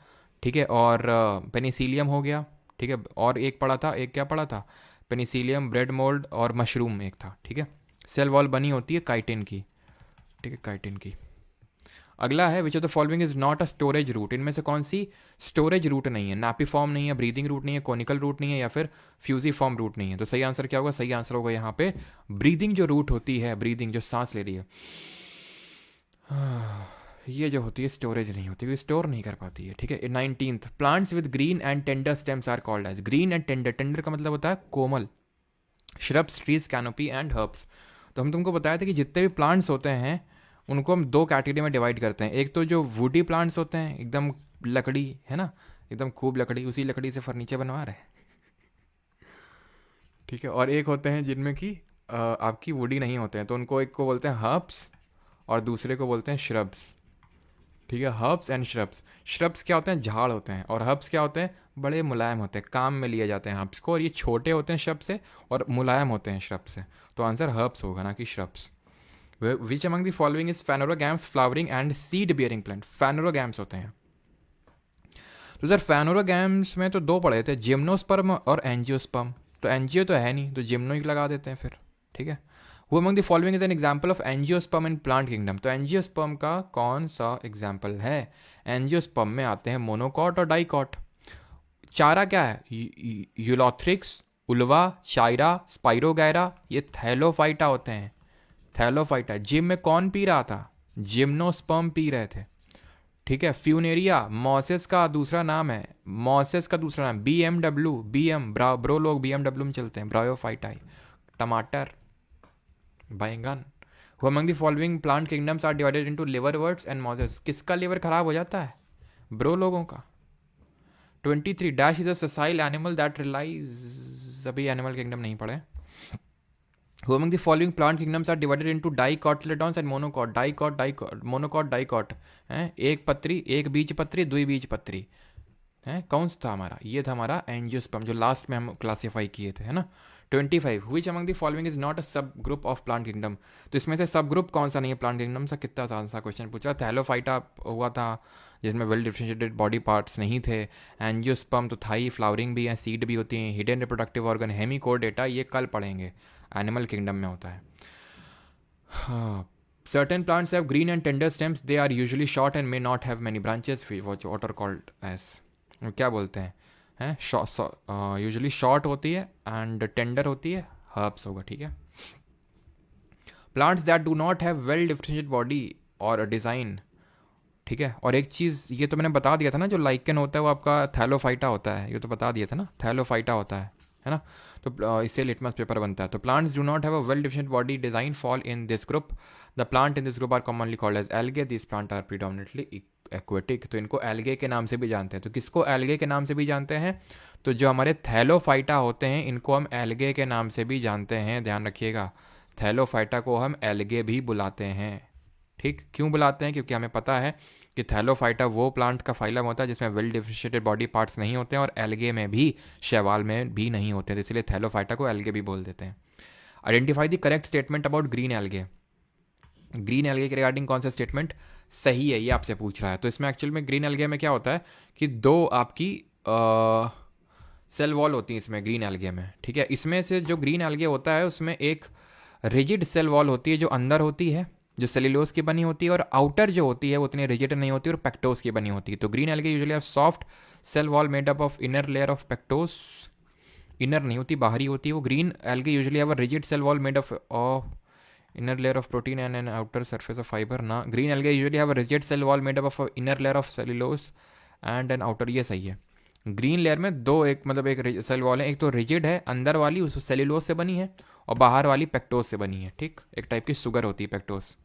ठीक है, और पेनिसिलियम हो गया। ठीक है, और एक पड़ा था, एक क्या पड़ा था? पेनिसिलियम, ब्रेड मोल्ड और मशरूम एक था। ठीक है, सेल वॉल बनी होती है काइटिन की। ठीक है, काइटिन की। अगला है which of the following is not a storage root, इनमें से कौन सी स्टोरेज रूट नहीं है? नापीफॉर्म नहीं है, ब्रीदिंग रूट नहीं है, कोनिकल रूट नहीं है, या फिर फ्यूजीफॉर्म रूट नहीं है? तो सही आंसर क्या होगा? सही आंसर होगा यहाँ पे ब्रीदिंग जो रूट होती है, ब्रीदिंग जो सांस ले रही है, ये जो होती है स्टोरेज नहीं होती, वो स्टोर नहीं कर पाती है। ठीक है, 19th plants with green and tender stems are called as. Green and tender, tender का मतलब होता है कोमल, shrubs, trees, canopy and herbs. तो हम तुमको बताया था कि जितने भी प्लांट्स होते हैं उनको हम दो कैटेगरी में डिवाइड करते हैं। एक तो जो वुडी प्लांट्स होते हैं, एकदम लकड़ी है ना, एकदम खूब लकड़ी, उसी लकड़ी से फर्नीचर बनवा रहे हैं, ठीक है। और एक होते हैं जिनमें कि आपकी वुडी नहीं होते हैं, तो उनको एक को बोलते हैं हर्ब्स और दूसरे को बोलते हैं श्रब्स, ठीक है। Herbs and shrubs. श्रब्स क्या होते हैं, झाड़ होते हैं, और हर्ब्स क्या होते हैं, बड़े मुलायम होते हैं, काम में लिए जाते हैं हर्ब्स को, और ये छोटे होते हैं श्रब से और मुलायम होते हैं श्रब से। तो आंसर हर्ब्स होगा, ना कि shrubs. Which among the following is phanerogams flowering and seed bearing plant. Phanerogams होते हैं। तो सर फेनोरोगैम्स में तो दो पढ़े थे, जिम्नोस्पर्म और एंजियोस्पर्म। तो एंजियो तो है नहीं, तो जिम्नो ही लगा देते हैं फिर, ठीक है। Who among the following is an example of angiosperm in plant kingdom? तो एंजियोस्पर्म का कौन सा एग्जाम्पल है? एंजियोस्पर्म में आते हैं मोनोकॉट और डाइकॉट। चारा क्या है? यूलोथ्रिक्स, उल्वा, चाइरा, स्पाइरोगैरा, ये थैलोफाइटा होते हैं। थैलोफाइटा। जिम में कौन पी रहा था? जिम्नोस्पर्म पी रहे थे, ठीक है। फ्यूनेरिया मॉसेस का दूसरा नाम है, मॉसेस का दूसरा नाम BMW, ब्रो लोग BMW में चलते हैं, ब्रायोफाइटाई। टमाटर, बैंगन। Who among the following plant kingdoms are divided into liverworts and mosses? किसका लिवर खराब हो जाता है? ब्रो लोगों का। 23 dash is a sessile animal that relies. अभी एनिमल किंगडम नहीं पढ़े। Who among the following plant kingdoms are divided into dicotyledons and monocot? Dicot, monocot, dicot है। एक पत्री, एक बीज पत्री, द्विबीज पत्री है। कौन सा था हमारा? ये था हमारा एंजियोस्पर्म, जो लास्ट में हम क्लासीफाई किए थे, है ना। 25 विच among the following is not अ सब ग्रुप ऑफ प्लांट किंगडम। तो इसमें से सब ग्रुप कौन सा नहीं है प्लांट किंगडम सा? कितना आसान सा क्वेश्चन पूछा। थैलोफाइटा हुआ था जिसमें वेल डिफरेंशिएटेड बॉडी पार्ट्स नहीं थे। एंजियोस्पर्म तो था ही, फ्लावरिंग भी है, सीड भी होती है, हिडन रिप्रोडक्टिव ऑर्गन, हेमिकोडेटा, ये कल पढ़ेंगे, एनिमल किंगडम में होता है। Certain plants have green and tender stems. They are usually short and may not have many branches. What are called as? क्या बोलते हैं? यूजुअली शॉर्ट होती है एंड टेंडर होती है, हर्ब्स होगा, ठीक है। Plants that do not have well differentiated body और डिज़ाइन, ठीक है। और एक चीज़ ये तो मैंने बता दिया था ना, जो लाइकन होता है वो आपका थैलोफाइटा होता है, ये तो बता दिया था ना, थैलोफाइटा होता है ना। तो इससे लिटमस पेपर बनता है। तो plants do not have a well differentiated body design fall in this group. The plant in this group are commonly called as algae. This plant are predominately aquatic. तो इनको एल्गे के नाम से भी जानते हैं। तो किसको एल्गे के नाम से भी जानते हैं? तो जो हमारे थैलोफाइटा होते हैं इनको हम एल्गे के नाम से भी जानते हैं, ध्यान रखिएगा। थैलोफाइटा को हम एल्गे भी बुलाते हैं, ठीक। क्यों बुलाते हैं? क्योंकि हमें पता है कि थैलोफाइटा वो प्लांट का फाइलम होता है जिसमें वेल डिफरेंशिएटेड बॉडी पार्ट्स नहीं होते हैं, और एल्गे में भी, शैवाल में भी नहीं होते हैं, तो इसलिए थैलोफाइटा को एल्गे भी बोल देते हैं। Identify the correct statement about green algae. Green algae के रिगार्डिंग कौन सा स्टेटमेंट सही है, ये आपसे पूछ रहा है। तो इसमें एक्चुअल में ग्रीन एल्गे में क्या होता है कि दो आपकी सेल वॉल होती है इसमें, ग्रीन एल्गे में, ठीक है। इसमें से जो ग्रीन एल्गे होता है उसमें एक रिजिड सेल वॉल होती है जो अंदर होती है, जो सेल्यूलोज की बनी होती है, और आउटर जो होती है वो उतनी रिजिड नहीं होती और पेक्टोस की बनी होती है। तो green algae usually have soft cell wall made up of inner layer of pectose. Inner नहीं होती, बाहरी होती है वो। Green algae usually have a rigid cell wall made of inner layer of protein and an outer surface of fiber ना। green algae usually have a rigid cell wall made up of a inner layer of cellulose and an outer, ये सही है। Green layer में दो, एक मतलब एक cell wall है, एक तो रिजिड है अंदर वाली, उस सेल्यूलोज से बनी है, और बाहर वाली पेक्टोस से बनी है, ठीक। एक टाइप की शुगर होती है pectose.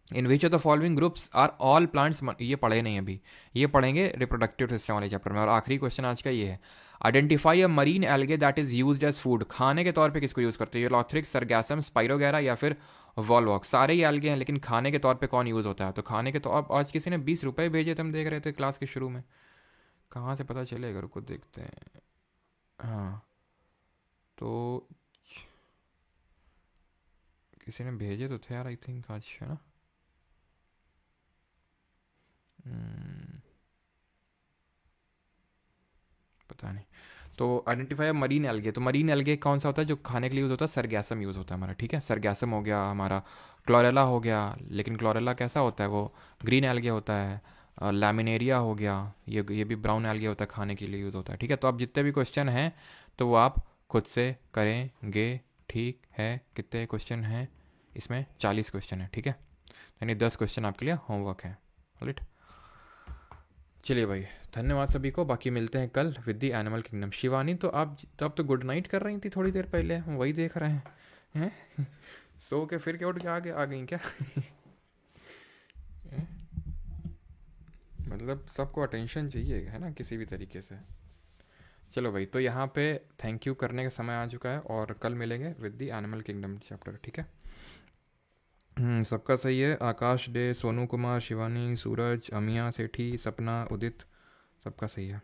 In which of the following groups are all plants, ये पढ़े नहीं अभी, ये पढ़ेंगे रिप्रोडक्टिव सिस्टम वाले चैप्टर में। और आखिरी क्वेश्चन आज का ये है, identify a marine algae that is used as food. खाने के तौर पे किसको यूज़ करते हैं? यूलोथ्रिक्स, सरगैसम, स्पाइरोगैरा या फिर वॉलवॉक्स। सारे ही एल्गे हैं, लेकिन खाने के तौर पे कौन यूज़ होता है? तो खाने के तौर, आज किसी ने 20 रुपये भेजे थे, हम देख रहे थे क्लास के शुरू में, कहाँ से पता चलेगा, रुको देखते हैं। हाँ, तो किसी ने भेजे तो थे यार, आई थिंक आज, है ना। पता नहीं। तो आइडेंटिफाई मरीन एल्गे, तो मरीन एल्गे कौन सा होता है जो खाने के लिए यूज़ होता है? सरगैसम यूज़ होता है हमारा, ठीक है। सरगैसम हो गया हमारा, क्लोरेला हो गया, लेकिन क्लोरेला कैसा होता है? वो ग्रीन एल्गे होता है। लैमिनेरिया हो गया, ये भी ब्राउन एल्गे होता है, खाने के लिए यूज़ होता है, ठीक है। तो अब जितने भी क्वेश्चन हैं तो वो आप खुद से करेंगे, ठीक है। कितने क्वेश्चन हैं इसमें? 40 क्वेश्चन है, ठीक है। यानी 10 क्वेश्चन आपके लिए होमवर्क है, राइट। चलिए भाई, धन्यवाद सभी को। बाकी मिलते हैं कल with the animal kingdom. Shivani, तो आप तो गुड नाइट कर रही थी थोड़ी देर पहले, हम वही देख रहे हैं, हैं? सो के फिर क्या उठ के आगे आ गई क्या? मतलब सबको अटेंशन चाहिए है ना, किसी भी तरीके से। चलो भाई, तो यहाँ पे थैंक यू करने का समय आ चुका है, और कल मिलेंगे with the animal kingdom chapter, ठीक है? सबका सही है। आकाश डे, सोनू कुमार, शिवानी, सूरज, अमिया सेठी, सपना, उदित, सबका सही है।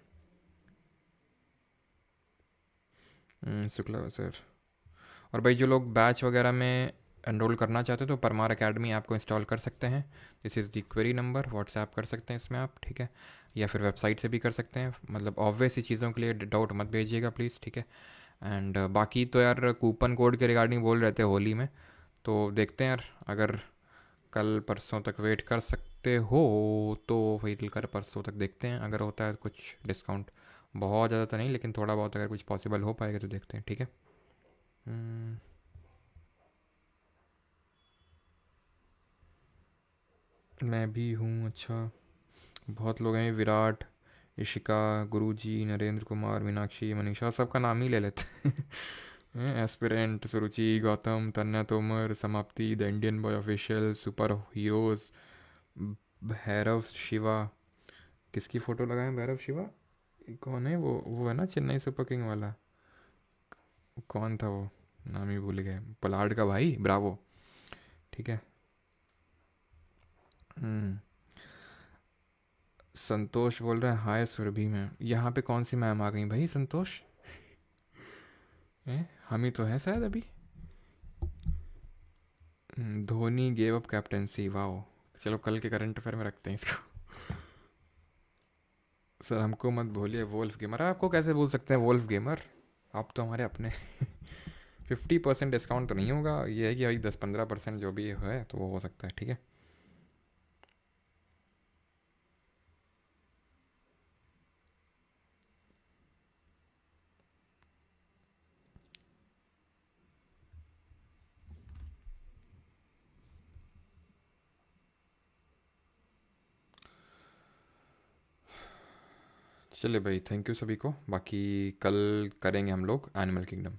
शुक्ला सर। और भाई जो लोग बैच वगैरह में एनरोल करना चाहते हो तो परमार एकेडमी ऐप को इंस्टॉल कर सकते हैं। This is the query number, WhatsApp कर सकते हैं इसमें आप, ठीक है? या फिर वेबसाइट से भी कर सकते हैं। मतलब ऑब्वियस ही चीज़ों के लिए डाउट मत भेजिएगा प्लीज़, ठीक है? एंड बाकी तो यार कूपन कोड के रिगार्डिंग बोल रहे थे होली में, तो देखते हैं यार, अगर कल परसों तक वेट कर सकते हो तो फिर कल परसों तक देखते हैं, अगर होता है कुछ डिस्काउंट। बहुत ज़्यादा तो नहीं, लेकिन थोड़ा बहुत अगर कुछ पॉसिबल हो पाएगा तो देखते हैं, ठीक है? हम्म, मैं भी हूँ, अच्छा। बहुत लोग हैं, विराट, इशिका, गुरुजी, नरेंद्र कुमार, मीनाक्षी, मनीषा, सबका नाम ही ले लेते हैं। एस्पिरेंट, सुरुचि, गौतम, तन्या तोमर, समाप्ति, the Indian boy official, super heroes, Bhairav Shiva. किसकी फ़ोटो लगाएं भैरव शिवा? कौन है वो है ना चेन्नई सुपर किंग वाला। कौन था वो? नाम ही भूल गए। पलाड का भाई, ब्रावो, ठीक है। हम्म संतोष बोल रहे हैं हाय सुरभि मैम। यहाँ पे कौन सी मैम आ गई भाई, संतोष? हैं, हम ही तो हैं शायद अभी। Dhoni gave up captaincy, wow. चलो कल के करंट अफेयर में रखते हैं इसको। सर हमको मत बोलिए वोल्फ गेमर, आपको कैसे बोल सकते हैं वोल्फ गेमर? आप तो हमारे अपने। 50% डिस्काउंट तो नहीं होगा, ये है कि भाई 10-15% जो भी है तो वो हो सकता है, ठीक है? चलिए भाई, थैंक यू सभी को। बाकी कल करेंगे हम लोग एनिमल किंगडम।